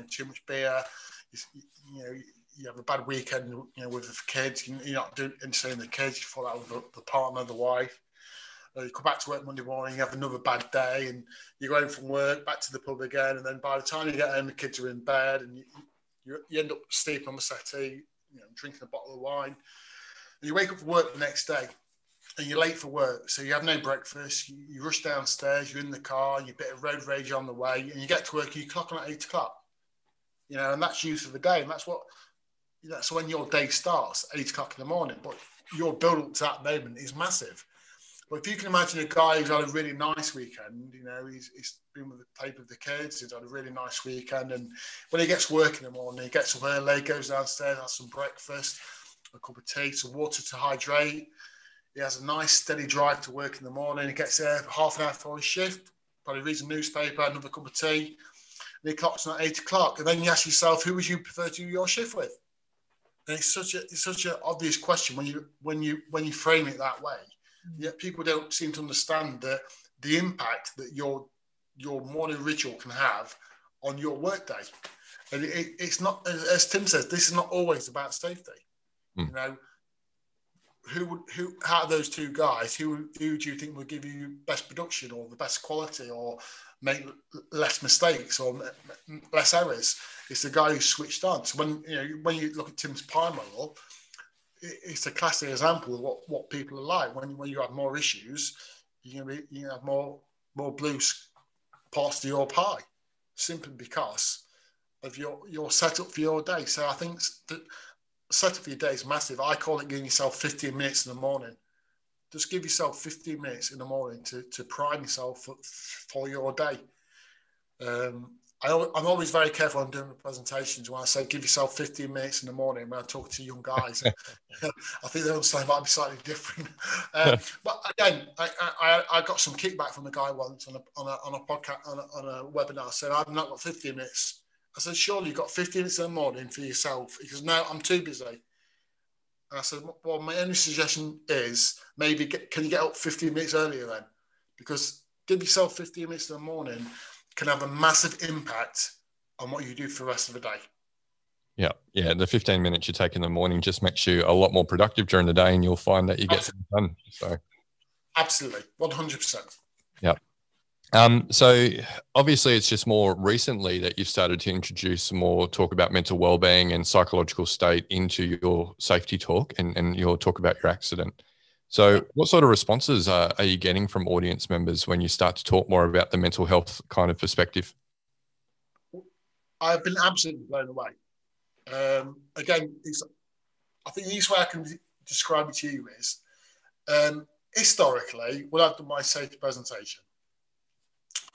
C: too much beer. You have a bad weekend, with the kids. You're not doing entertaining the kids. You fall out with the partner, the wife. You come back to work Monday morning. You have another bad day, and you go home from work, back to the pub again. And then by the time you get home, the kids are in bed, and you end up sleeping on the settee, drinking a bottle of wine. And you wake up for work the next day, and you're late for work, so you have no breakfast. You rush downstairs. You're in the car. You bit of road rage on the way, and you get to work. And you clock on at 8 o'clock. And that's you for the day, and that's when your day starts, 8 o'clock in the morning. But your build up to that moment is massive. But if you can imagine a guy who's had a really nice weekend, he's been played with the kids, he's had a really nice weekend, and when he gets work in the morning, he gets up early, goes downstairs, has some breakfast, a cup of tea, some water to hydrate. He has a nice steady drive to work in the morning. He gets there half an hour before his shift, probably reads a newspaper, another cup of tea, and he clocks on at 8 o'clock. And then you ask yourself, who would you prefer to do your shift with? And it's such an obvious question when you frame it that way. Yet people don't seem to understand the impact that your morning ritual can have on your workday. And it's not, as Tim says, this is not always about safety. Who out of those two guys, who do you think will give you best production or the best quality or make less mistakes or less errors? It's the guy who's switched on. So when you look at Tim's pie model, it's a classic example of what people are like. When you have more issues, you have more blue parts to your pie, simply because of your setup for your day. So I think the setup for your day is massive. I call it giving yourself 15 minutes in the morning. Just give yourself 15 minutes in the morning to prime yourself for your day. I'm always very careful when doing the presentations when I say give yourself 15 minutes in the morning when I talk to young guys. I think they understand might be slightly different. But again, I got some kickback from a guy once on a podcast, on a webinar, saying, I've not got 15 minutes. I said, surely you've got 15 minutes in the morning for yourself. He goes, no, I'm too busy. And I said, well, my only suggestion is maybe can you get up 15 minutes earlier then? Because give yourself 15 minutes in the morning can have a massive impact on what you do for the rest of the day.
A: Yeah. The 15 minutes you take in the morning just makes you a lot more productive during the day, and you'll find that you get things done. So,
C: absolutely, 100%.
A: Yeah. So obviously it's just more recently that you've started to introduce more talk about mental wellbeing and psychological state into your safety talk and your talk about your accident. So what sort of responses are you getting from audience members when you start to talk more about the mental health kind of perspective?
C: I've been absolutely blown away. Again, I think the easiest way I can describe it to you is, historically, when I've done my safety presentation,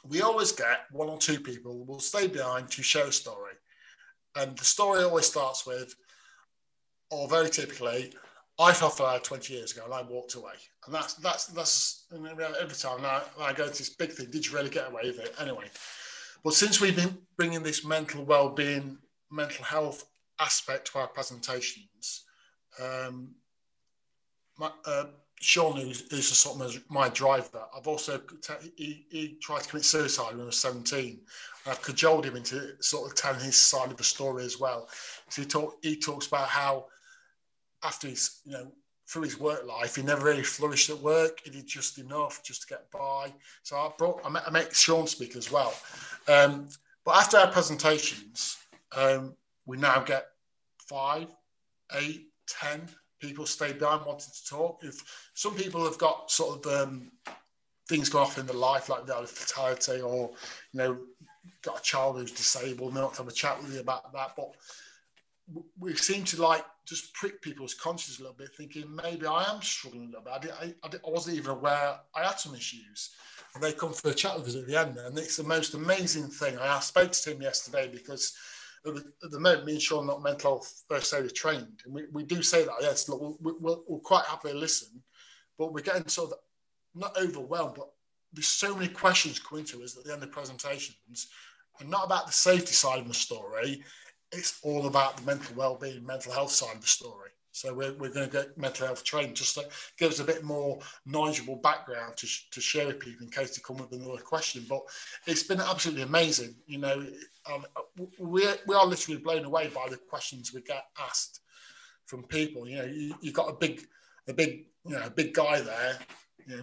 C: we always get one or two people who will stay behind to share a story. And the story always starts with, or very typically, I fell flat 20 years ago and I walked away. And that's every time I go to this big thing, did you really get away with it? Anyway, but since we've been bringing this mental well-being, mental health aspect to our presentations, Sean, who's a sort of my driver, I've also, he tried to commit suicide when he was 17. I've cajoled him into sort of telling his side of the story as well. So he talks about how after his, through his work life, he never really flourished at work. He did just enough just to get by. So I met Sean speak as well. But after our presentations, we now get 5, 8, 10 people stay behind wanting to talk. If some people have got sort of things go off in their life, like they had a fatality or, got a child who's disabled, and they want to have a chat with you about that. But we seem to just prick people's conscience a little bit, thinking maybe I am struggling a little bit. I wasn't even aware I had some issues. And they come for a chat with us at the end. And it's the most amazing thing. I spoke to Tim yesterday because at the moment, me and Sean are not mental health first aid trained. And we do say that, yes, look, we'll quite happily listen. But we're getting sort of not overwhelmed, but there's so many questions coming to us at the end of presentations, and not about the safety side of the story. It's all about the mental well-being, mental health side of the story. So we're going to get mental health trained just to give us a bit more knowledgeable background to share with people in case they come with another question. But it's been absolutely amazing. We are literally blown away by the questions we get asked from people. You've got a big guy there,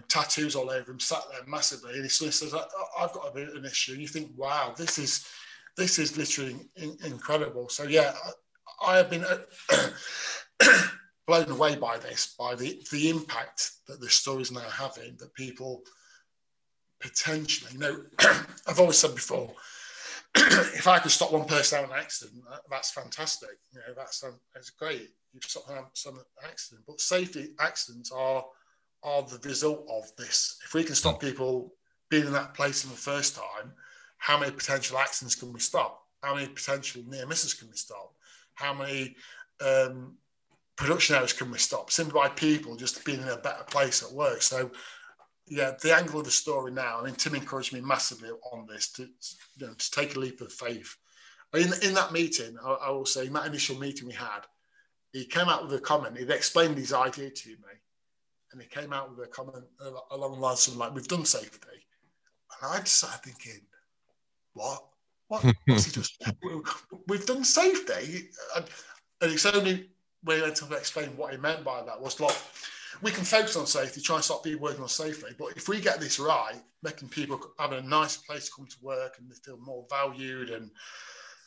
C: tattoos all over him, sat there massively, and he suddenly says, "I've got a bit of an issue." And you think, "Wow, this is literally incredible." So yeah, I have been blown away by this, by the impact that this story is now having, that people potentially, I've always said before, if I could stop one person out of an accident, that's fantastic. That's great. You've stopped some accident, but safety accidents are the result of this. If we can stop people being in that place in the first time, how many potential accidents can we stop? How many potential near misses can we stop? How many production errors can we stop? Simply by people just being in a better place at work. So, yeah, the angle of the story now, Tim encouraged me massively on this to take a leap of faith. In that meeting, I will say, in that initial meeting we had, he came out with a comment. He'd explained his idea to me, and he came out with a comment along the lines of something like, "We've done safety." And I just started thinking, what? What's he just? We've done safety, and it's only when he went to explain what he meant by that was, look, we can focus on safety, try and stop people working on safety, but if we get this right, making people have a nice place to come to work and they feel more valued, and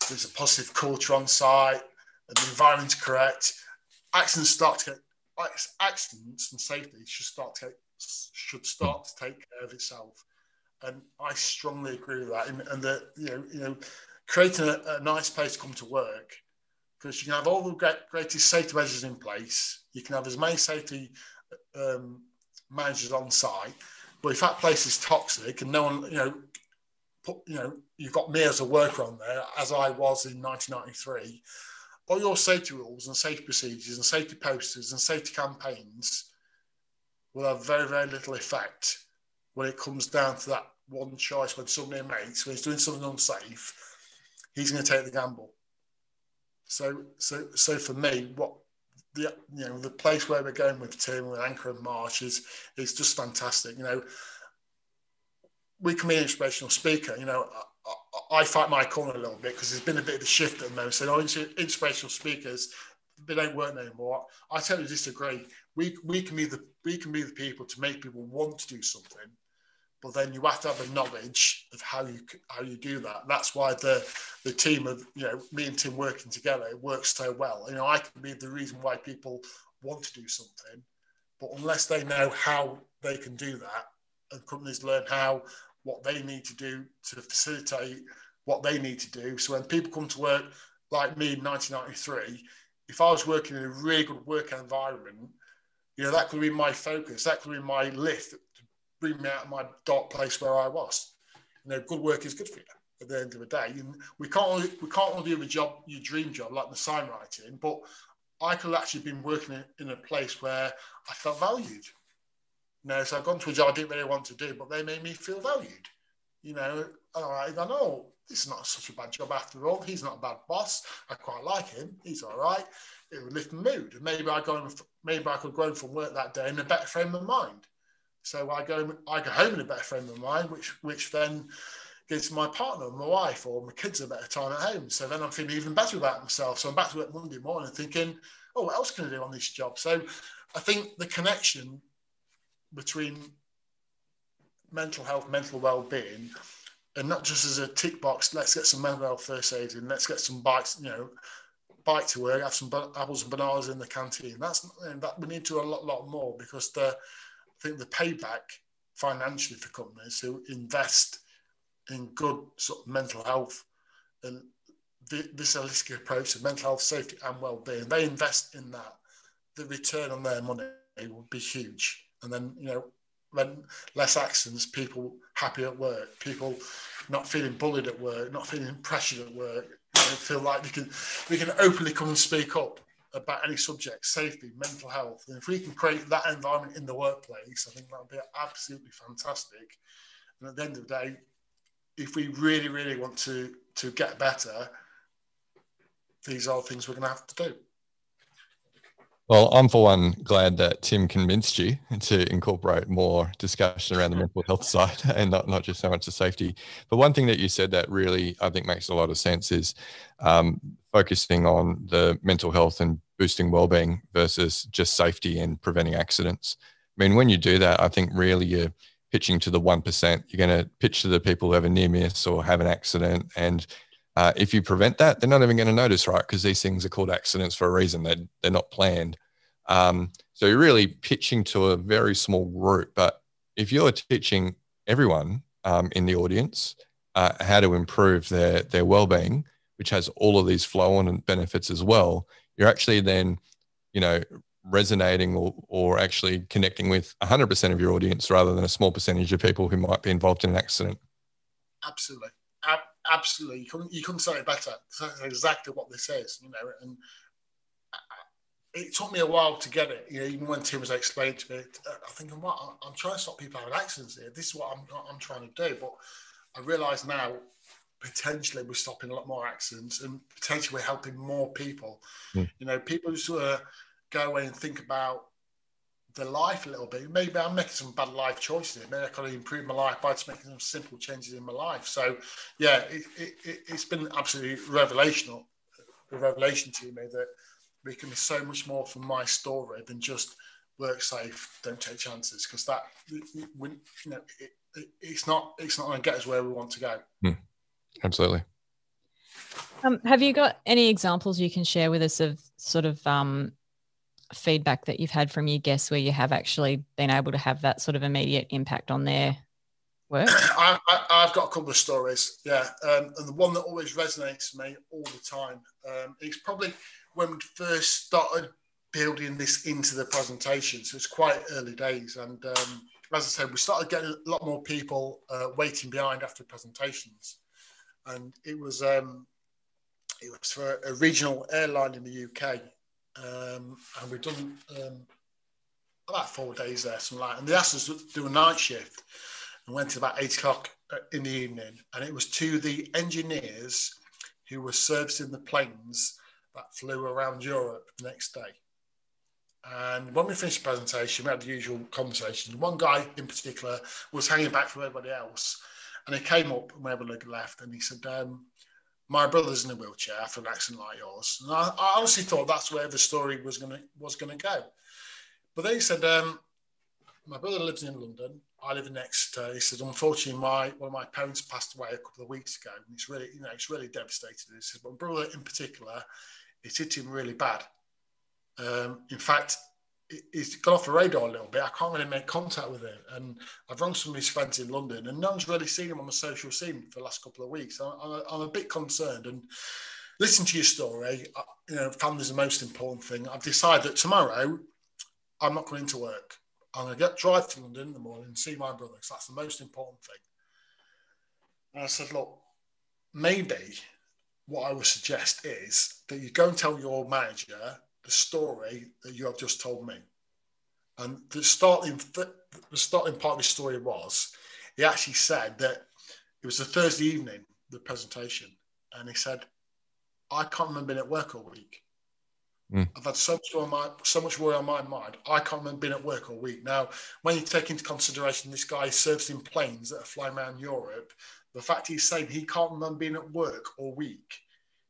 C: there's a positive culture on site, and the environment's correct, accidents and safety should start to take care of itself. And I strongly agree with that. And that, creating a nice place to come to work, because you can have all the greatest safety measures in place. You can have as many safety managers on site, but if that place is toxic and no one, you've got me as a worker on there, as I was in 1993, all your safety rules and safety procedures and safety posters and safety campaigns will have very, very little effect when it comes down to that one choice. When somebody makes, when he's doing something unsafe, he's going to take the gamble. So for me, what the place where we're going with Tim, with Anker and Marsh is just fantastic. We can be an inspirational speaker. I fight my corner a little bit because there's been a bit of a shift at the moment. So inspirational speakers, they don't work anymore. I totally disagree. We can be the people to make people want to do something, but then you have to have the knowledge of how you do that. That's why the team of, me and Tim working together, it works so well. I can be the reason why people want to do something, but unless they know how they can do that, and companies learn what they need to do to facilitate what they need to do. So when people come to work like me in 1993, if I was working in a really good work environment, that could be my focus. That could be my lift to bring me out of my dark place where I was. Good work is good for you at the end of the day. And we can't only do a job, your dream job, like the sign writing, but I could have actually been working in a place where I felt valued. So I've gone to a job I didn't really want to do, but they made me feel valued. I know this is not such a bad job after all. He's not a bad boss. I quite like him. He's all right. It would lift my mood. Maybe I could go from work that day in a better frame of mind. So I go home in a better frame of mind, which then gives my partner, my wife, or my kids a better time at home. So then I'm feeling even better about myself. So I'm back to work Monday morning thinking, oh, what else can I do on this job? So I think the connection between mental health, mental well-being, and not just as a tick box, let's get some mental health first aid in, let's get some bites, bike to work, have some apples and bananas in the canteen. That we need to do a lot more, because I think the payback financially for companies who invest in good sort of mental health and this holistic approach to mental health, safety and well-being, they invest in that, the return on their money will be huge. And then, when less accidents, people happy at work, people not feeling bullied at work, not feeling pressured at work, feel like we can openly come and speak up about any subject, safety, mental health. And if we can create that environment in the workplace, I think that would be absolutely fantastic. And at the end of the day, if we really, really want to get better, these are things we're going to have to do.
A: Well, I'm for one glad that Tim convinced you to incorporate more discussion around the mental health side and not just so much the safety. But one thing that you said that really I think makes a lot of sense is focusing on the mental health and boosting wellbeing versus just safety and preventing accidents. I mean, when you do that, I think really you're pitching to the 1%. You're going to pitch to the people who have a near miss or have an accident, and if you prevent that, they're not even going to notice, right? Because these things are called accidents for a reason. They're not planned. So you're really pitching to a very small group. But if you're teaching everyone in the audience how to improve their well-being, which has all of these flow-on and benefits as well, you're actually then, resonating or actually connecting with 100% of your audience rather than a small percentage of people who might be involved in an accident.
C: Absolutely. Absolutely, you couldn't say it better. That's exactly what this is, and it took me a while to get it. Even when Tim was explaining to me, I'm thinking, "What? I'm trying to stop people having accidents here. This is what I'm trying to do." But I realise now, potentially we're stopping a lot more accidents, and potentially we're helping more people. People who sort of go away and think about the life a little bit. Maybe I'm making some bad life choices here. Maybe I can improve my life by just making some simple changes in my life. So, yeah, it's been absolutely a revelation to me that we can be so much more from my story than just work safe, don't take chances, because that, it's not going to get us where we want to go.
A: Absolutely.
B: Have you got any examples you can share with us of sort of feedback that you've had from your guests where you have actually been able to have that sort of immediate impact on their work?
C: I've got a couple of stories, yeah. And the one that always resonates with me all the time, it's probably when we first started building this into the presentation. So it's quite early days. And as I said, we started getting a lot more people waiting behind after presentations. And it was for a regional airline in the UK. And we've done about 4 days there, something like that. And they asked us to do a night shift and went to about 8 o'clock in the evening. And it was to the engineers who were servicing the planes that flew around Europe the next day. And when we finished the presentation, we had the usual conversation. One guy in particular was hanging back from everybody else. And he came up and we had a look left and he said, my brother's in a wheelchair after an accident like yours. And I honestly thought that's where the story was gonna go. But then he said, my brother lives in London. I live next. He says, unfortunately, one of my parents passed away a couple of weeks ago, and it's really, it's really devastating. He says, but my brother in particular, it's hit him really bad. In fact, he's got off the radar a little bit. I can't really make contact with him, and I've rung some of his friends in London, and no one's really seen him on the social scene for the last couple of weeks. I'm a bit concerned. And listen to your story. Family's the most important thing. I've decided that tomorrow I'm not going into work. I'm going to drive to London in the morning and see my brother, because that's the most important thing. And I said, look, maybe what I would suggest is that you go and tell your manager the story that you have just told me. And the starting part of his story was, he actually said that it was a Thursday evening, the presentation, and he said, I can't remember being at work all week. I've had so much worry on my mind. I can't remember being at work all week. Now, when you take into consideration this guy serves in planes that are flying around Europe, the fact he's saying he can't remember being at work all week,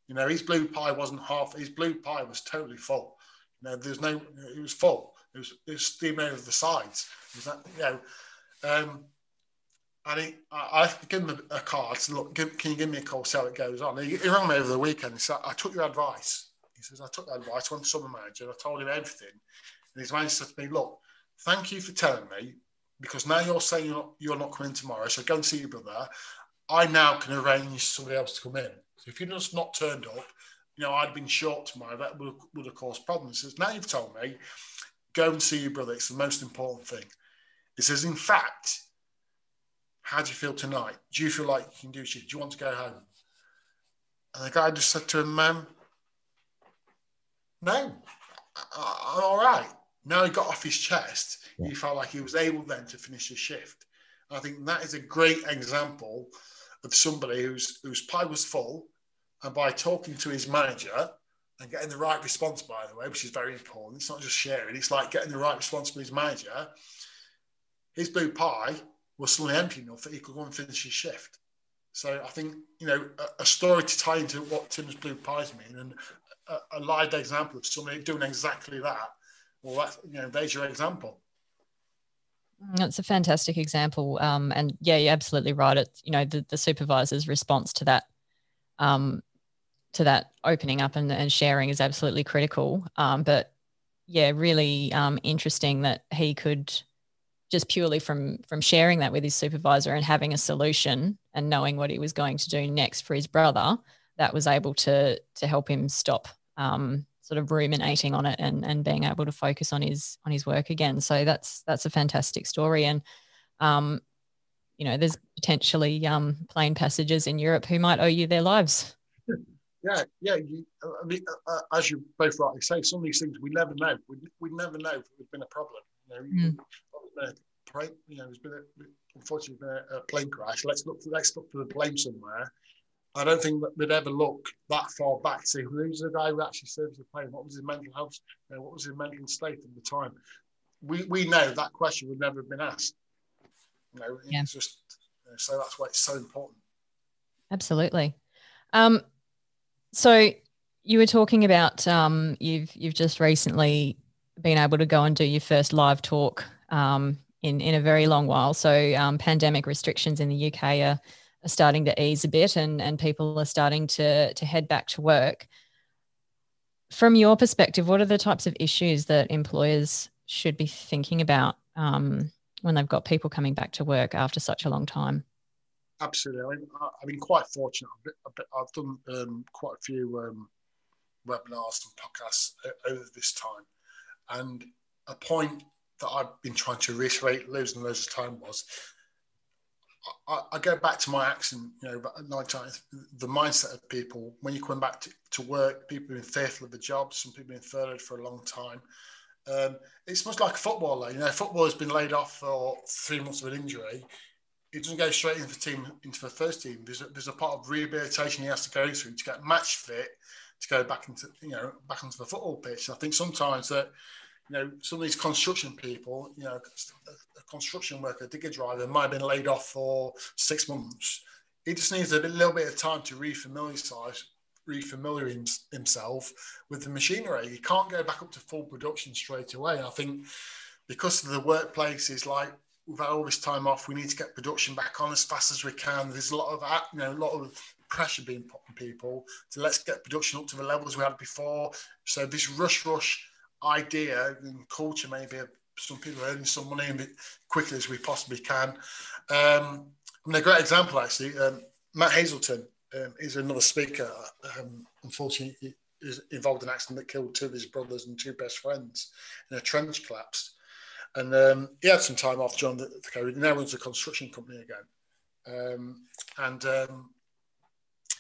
C: his blue pie wasn't half. His blue pie was totally full. It was full. It was steaming over the sides. And I gave him a card. I said, look, can you give me a call, see how it goes on? He rang me over the weekend. He said, I took your advice. He says, I took that advice, went to summer manager, and I told him everything. And his manager said to me, look, thank you for telling me, because now you're saying you're not coming tomorrow, so go and see your brother. I now can arrange somebody else to come in. So if you'd just not turned up, I'd been short tomorrow, that would have caused problems. He says, now you've told me, go and see your brother. It's the most important thing. He says, in fact, how do you feel tonight? Do you feel like you can do shit? Do you want to go home? And the guy just said to him, no, I'm all right. Now he got off his chest. Yeah. He felt like he was able then to finish his shift. And I think that is a great example of somebody whose pie was full, and by talking to his manager and getting the right response, by the way, which is very important. It's not just sharing. It's like getting the right response from his manager. His blue pie was suddenly empty enough that he could go and finish his shift. So I think, a story to tie into what Tim's blue pies mean, and a live example of somebody doing exactly that. Well, there's your example.
B: That's a fantastic example. And yeah, you're absolutely right. It's, the supervisor's response to that opening up and sharing is absolutely critical. But yeah, really interesting that he could, just purely from sharing that with his supervisor and having a solution and knowing what he was going to do next for his brother, that was able to help him stop sort of ruminating on it and being able to focus on his work again. So that's a fantastic story. And there's potentially plane passengers in Europe who might owe you their lives.
C: Yeah. As you both rightly say, some of these things we never know. We never know if it's been a problem. Unfortunately, been a plane crash. Let's look for the blame somewhere. I don't think that we'd ever look that far back to see who's the guy who actually served the plane. What was his mental health? What was his mental state at the time? We know that question would never have been asked. It's just so that's why it's so important.
B: Absolutely. So you were talking about you've just recently been able to go and do your first live talk in a very long while. So pandemic restrictions in the UK are starting to ease a bit, and people are starting to head back to work. From your perspective, what are the types of issues that employers should be thinking about when they've got people coming back to work after such a long time?
C: Absolutely. I've been quite fortunate. I've done quite a few webinars and podcasts over this time. And a point that I've been trying to reiterate loads and loads of time was, I go back to my accent, at night time, the mindset of people, when you come back to work, people have been fearful of the job, some people have been furloughed for a long time. It's much like a footballer. Football has been laid off for 3 months of an injury. It doesn't go straight into the first team. There's a part of rehabilitation he has to go through to get match fit to go back into the football pitch. I think sometimes that some of these construction people, a construction worker, digger driver, might have been laid off for 6 months. He just needs a little bit of time to refamiliarize himself with the machinery. He can't go back up to full production straight away. And I think because of the workplace is like we've had all this time off. We need to get production back on as fast as we can. There's a lot of a lot of pressure being put on people to let's get production up to the levels we had before. So this rush idea and culture, maybe some people are earning some money as quickly as we possibly can. I mean, a great example actually, Matt Hazelton is another speaker. Unfortunately, he is involved in an accident that killed two of his brothers and two best friends in a trench collapse. And he had some time off during the COVID. He now runs a construction company again.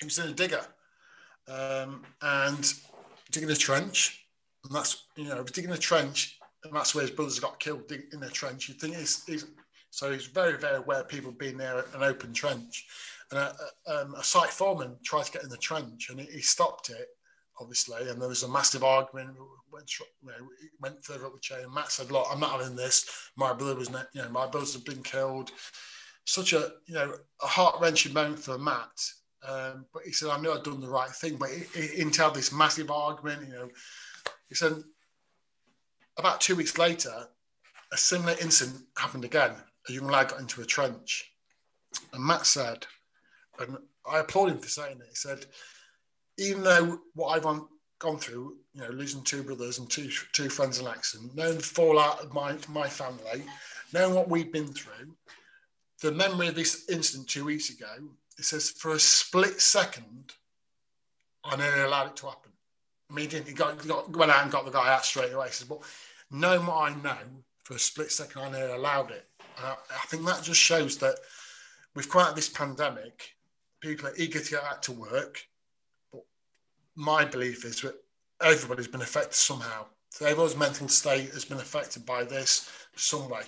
C: He was in a digger and digging a trench. And that's, digging a trench, and that's where his brothers got killed, in a trench. You think so he's very, very aware of people being near an open trench. And a site foreman tried to get in the trench, and he stopped it, obviously. And there was a massive argument. Went further up the chain. Matt said, "Look, I'm not having this. My brother was, my brothers have been killed." Such a heart-wrenching moment for Matt. But he said, "I knew I'd done the right thing." But he didn't tell this massive argument. He said, about 2 weeks later, a similar incident happened again. A young lad got into a trench. And Matt said, and I applaud him for saying it, he said, even though what I've gone through, losing two brothers and two friends in an accident, knowing the fallout of my family, knowing what we've been through, the memory of this incident 2 weeks ago, it says, for a split second, I nearly allowed it to happen. I mean, he went out and got the guy out straight away. He says, but knowing what I know, for a split second, I nearly allowed it. And I think that just shows that we've come out of this pandemic, people are eager to get back to work. But my belief is that everybody's been affected somehow. So everyone's mental state has been affected by this some way.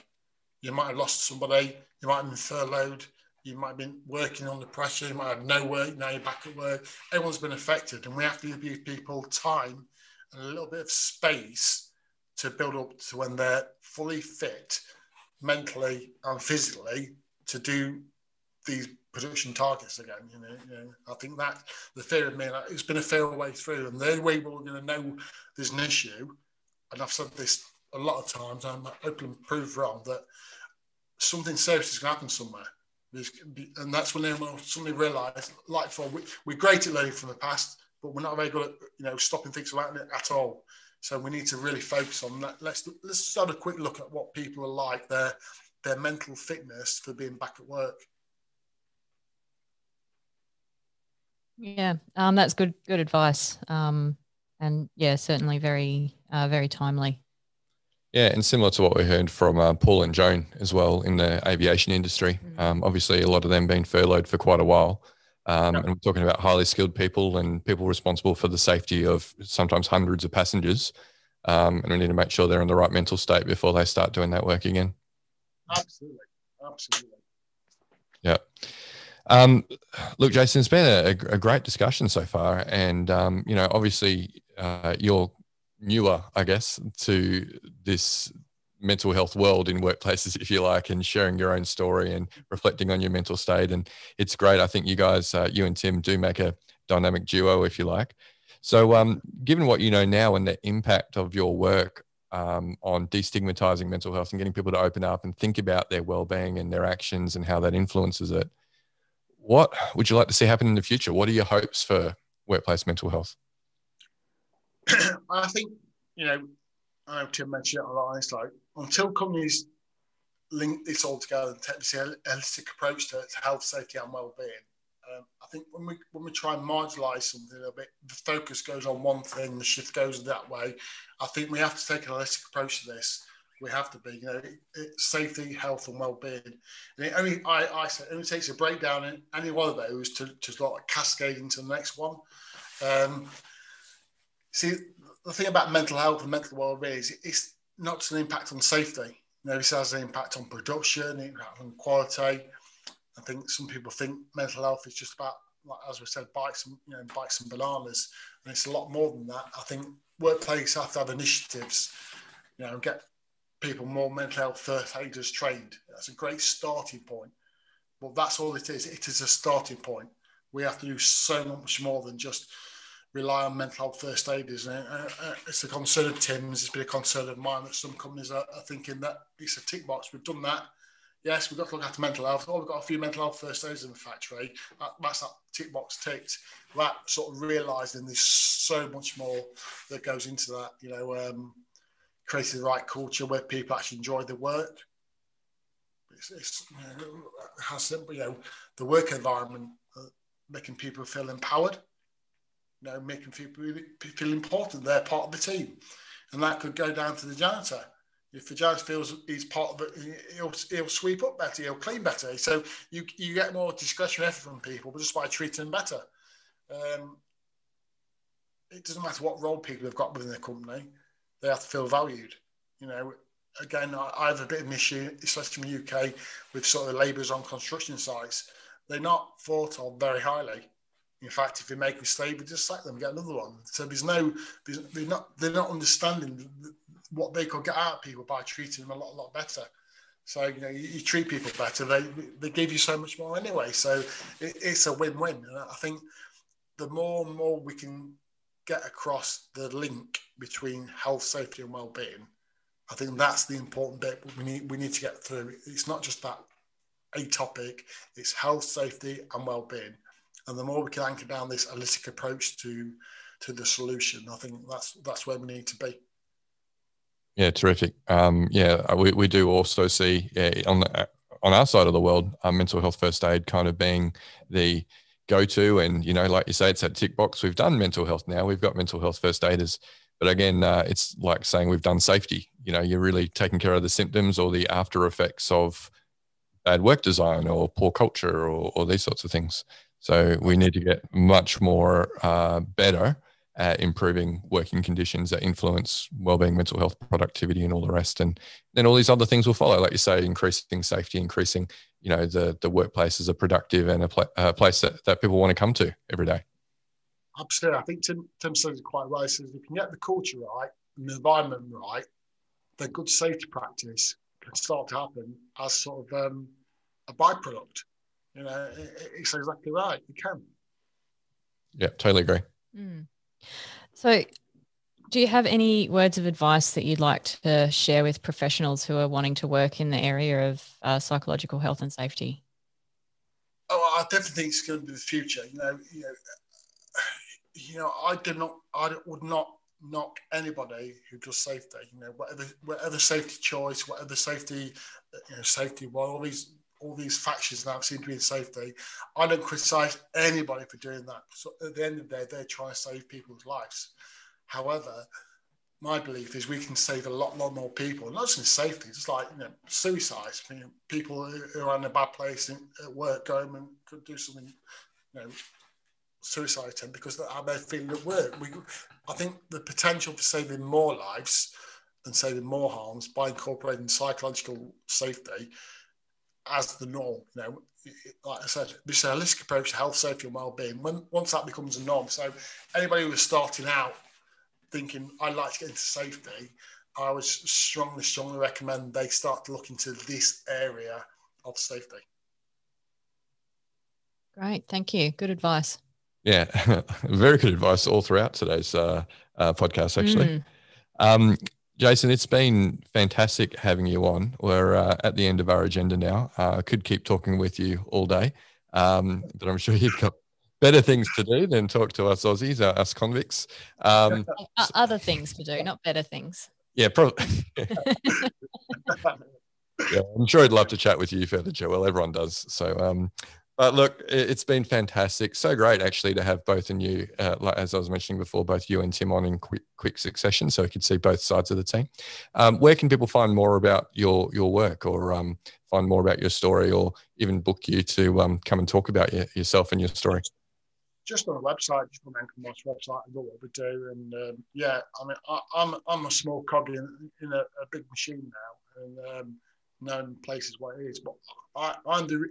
C: You might have lost somebody, you might have been furloughed, you might have been working under pressure, you might have no work, now you're back at work. Everyone's been affected, and we have to give people time and a little bit of space to build up to when they're fully fit, mentally and physically, to do these production targets again. I think that the fear of me, it's been a fair way through, and the only way we're going to know there's an issue, and I've said this a lot of times, and I'm hoping to prove wrong, that something serious is going to happen somewhere. And that's when everyone will suddenly realise, like before, we're great at learning from the past, but we're not very good at stopping things from happening at all. So we need to really focus on that. Let's have a quick look at what people are like, their mental fitness for being back at work.
B: Yeah, that's good advice. And yeah, certainly very, very timely.
A: Yeah, and similar to what we heard from Paul and Joan as well in the aviation industry. Obviously, a lot of them been furloughed for quite a while. And we're talking about highly skilled people and people responsible for the safety of sometimes hundreds of passengers. And we need to make sure they're in the right mental state before they start doing that work again.
C: Absolutely.
A: Yeah. Look, Jason, it's been a great discussion so far. And, obviously you're newer, I guess, to this mental health world in workplaces, if you like, and sharing your own story and reflecting on your mental state. And it's great. I think you guys, you and Tim, do make a dynamic duo, if you like. So given what you know now and the impact of your work on destigmatizing mental health and getting people to open up and think about their well-being and their actions and how that influences it, what would you like to see happen in the future? What are your hopes for workplace mental health?
C: I think, I know Tim mentioned it a lot, it's like, until companies link this all together and take this holistic approach to health, safety and well-being, I think when we try and marginalise something a little bit, the focus goes on one thing, the shift goes that way. I think we have to take a holistic approach to this. We have to be, safety, health, and well-being. And I say, it only takes a breakdown in any one of those to like cascade into the next one. See, the thing about mental health and mental well-being is it's not just an impact on safety. This has an impact on production, impact on quality. I think some people think mental health is just about, like, as we said, bikes and bananas, and it's a lot more than that. I think workplaces have to have initiatives, get people more mental health first aiders trained. That's a great starting point, but that's all it is. It is a starting point. We have to do so much more than just rely on mental health first aiders. And it's a concern of Tim's, it's been a concern of mine that some companies are thinking that it's a tick box. We've done that. yes, we've got to look after mental health. Oh, we've got a few mental health first aids in the factory. That's that tick box ticked. That sort of realising there's so much more that goes into that, creating the right culture where people actually enjoy the work. It's how simple, the work environment, making people feel empowered, making people feel important. They're part of the team. And that could go down to the janitor. If the janitor feels he's part of it, he'll sweep up better, he'll clean better. So you get more discretionary effort from people, but just by treating them better. It doesn't matter what role people have got within the company, they have to feel valued. Again, I have a bit of an issue, especially in the UK, with sort of labourers on construction sites. They're not thought of very highly. In fact, if they make a mistake, we just sack them, get another one. So they're not understanding what they could get out of people by treating them a lot better. So you treat people better, they give you so much more anyway. So it's a win-win. And I think the more and more we can get across the link between health, safety, and well-being, I think that's the important bit we need to get through. It's not just that a topic, it's health, safety, and well-being. And the more we can anchor down this holistic approach to the solution, I think that's where we need to be.
A: Yeah, terrific. We do also see on our side of the world, mental health first aid kind of being the go-to. And, like you say, it's that tick box. We've done mental health now. We've got mental health first aiders. But again, it's like saying we've done safety. You're really taking care of the symptoms or the after effects of bad work design or poor culture or these sorts of things. So we need to get much more better at improving working conditions that influence wellbeing, mental health, productivity, and all the rest. And then all these other things will follow, like you say, increasing safety, increasing, the workplace as a productive and a place that people want to come to every day.
C: Absolutely. I think Tim said it quite right. He says if you can get the culture right and the environment right, then good safety practice can start to happen as sort of a byproduct. It's exactly right. You can.
A: Yeah, totally agree.
B: Mm. So do you have any words of advice that you'd like to share with professionals who are wanting to work in the area of psychological health and safety?
C: Oh, I definitely think it's going to be the future. I would not knock anybody who does safety. Whatever safety choice, whatever safety, safety. Well, all these factions now seem to be in safety. I don't criticise anybody for doing that. So at the end of the day, they're trying to save people's lives. However, my belief is we can save a lot more people, not just in safety, just like suicides. People who are in a bad place at work go home and could do something, suicide attempt because of how they're feeling at work. I think the potential for saving more lives and saving more harms by incorporating psychological safety as the norm. Like I said, this is a holistic approach to health, safety, and well-being. Once that becomes a norm, so anybody who was starting out thinking I'd like to get into safety, I would strongly recommend they start to look into this area of safety.
B: Great, thank you. Good advice.
A: Yeah, very good advice all throughout today's podcast, actually. Jason, it's been fantastic having you on. We're at the end of our agenda now. I could keep talking with you all day, but I'm sure you've got better things to do than talk to us Aussies, us convicts.
B: Other things to do, not better things.
A: Yeah, probably. Yeah, I'm sure I'd love to chat with you further, Joel. Everyone does. So, but look, it's been fantastic. So great, actually, to have both of you, like as I was mentioning before, both you and Tim on in quick succession, so we could see both sides of the team. Where can people find more about your work, or find more about your story, or even book you to come and talk about yourself and your story?
C: Just on the website, just on Anker Marsh website, and what we do. And I'm a small cog in a big machine now, and known places what it is. But I'm the,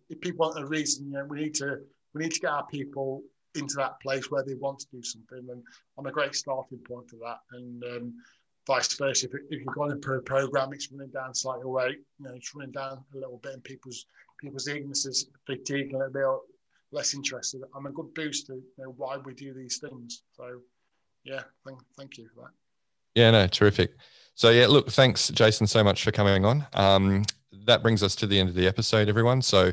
C: if people want a reason, we need to get our people into that place where they want to do something, and I'm a great starting point for that. And vice versa, if you've gone into a program, it's running down slightly away, it's running down a little bit, and people's eagerness is fatigued and a bit less interested. I'm a good boost to why we do these things. So yeah, thank you for that.
A: Yeah, no, terrific. So yeah, look, thanks, Jason, so much for coming on. that brings us to the end of the episode, everyone. So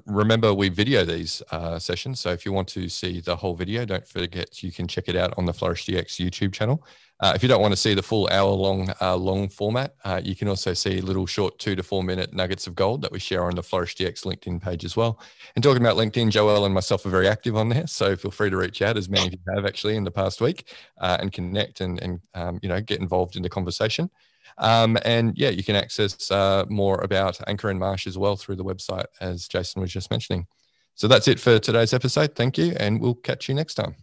A: remember, we video these sessions. So if you want to see the whole video, don't forget you can check it out on the Flourish DX YouTube channel. If you don't want to see the full hour-long format, you can also see little short 2 to 4 minute nuggets of gold that we share on the Flourish DX LinkedIn page as well. And talking about LinkedIn, Joelle and myself are very active on there, so feel free to reach out, as many of you have actually in the past week, and connect and get involved in the conversation. And yeah, you can access more about Anker and Marsh as well through the website, as Jason was just mentioning. So that's it for today's episode. Thank you, and we'll catch you next time.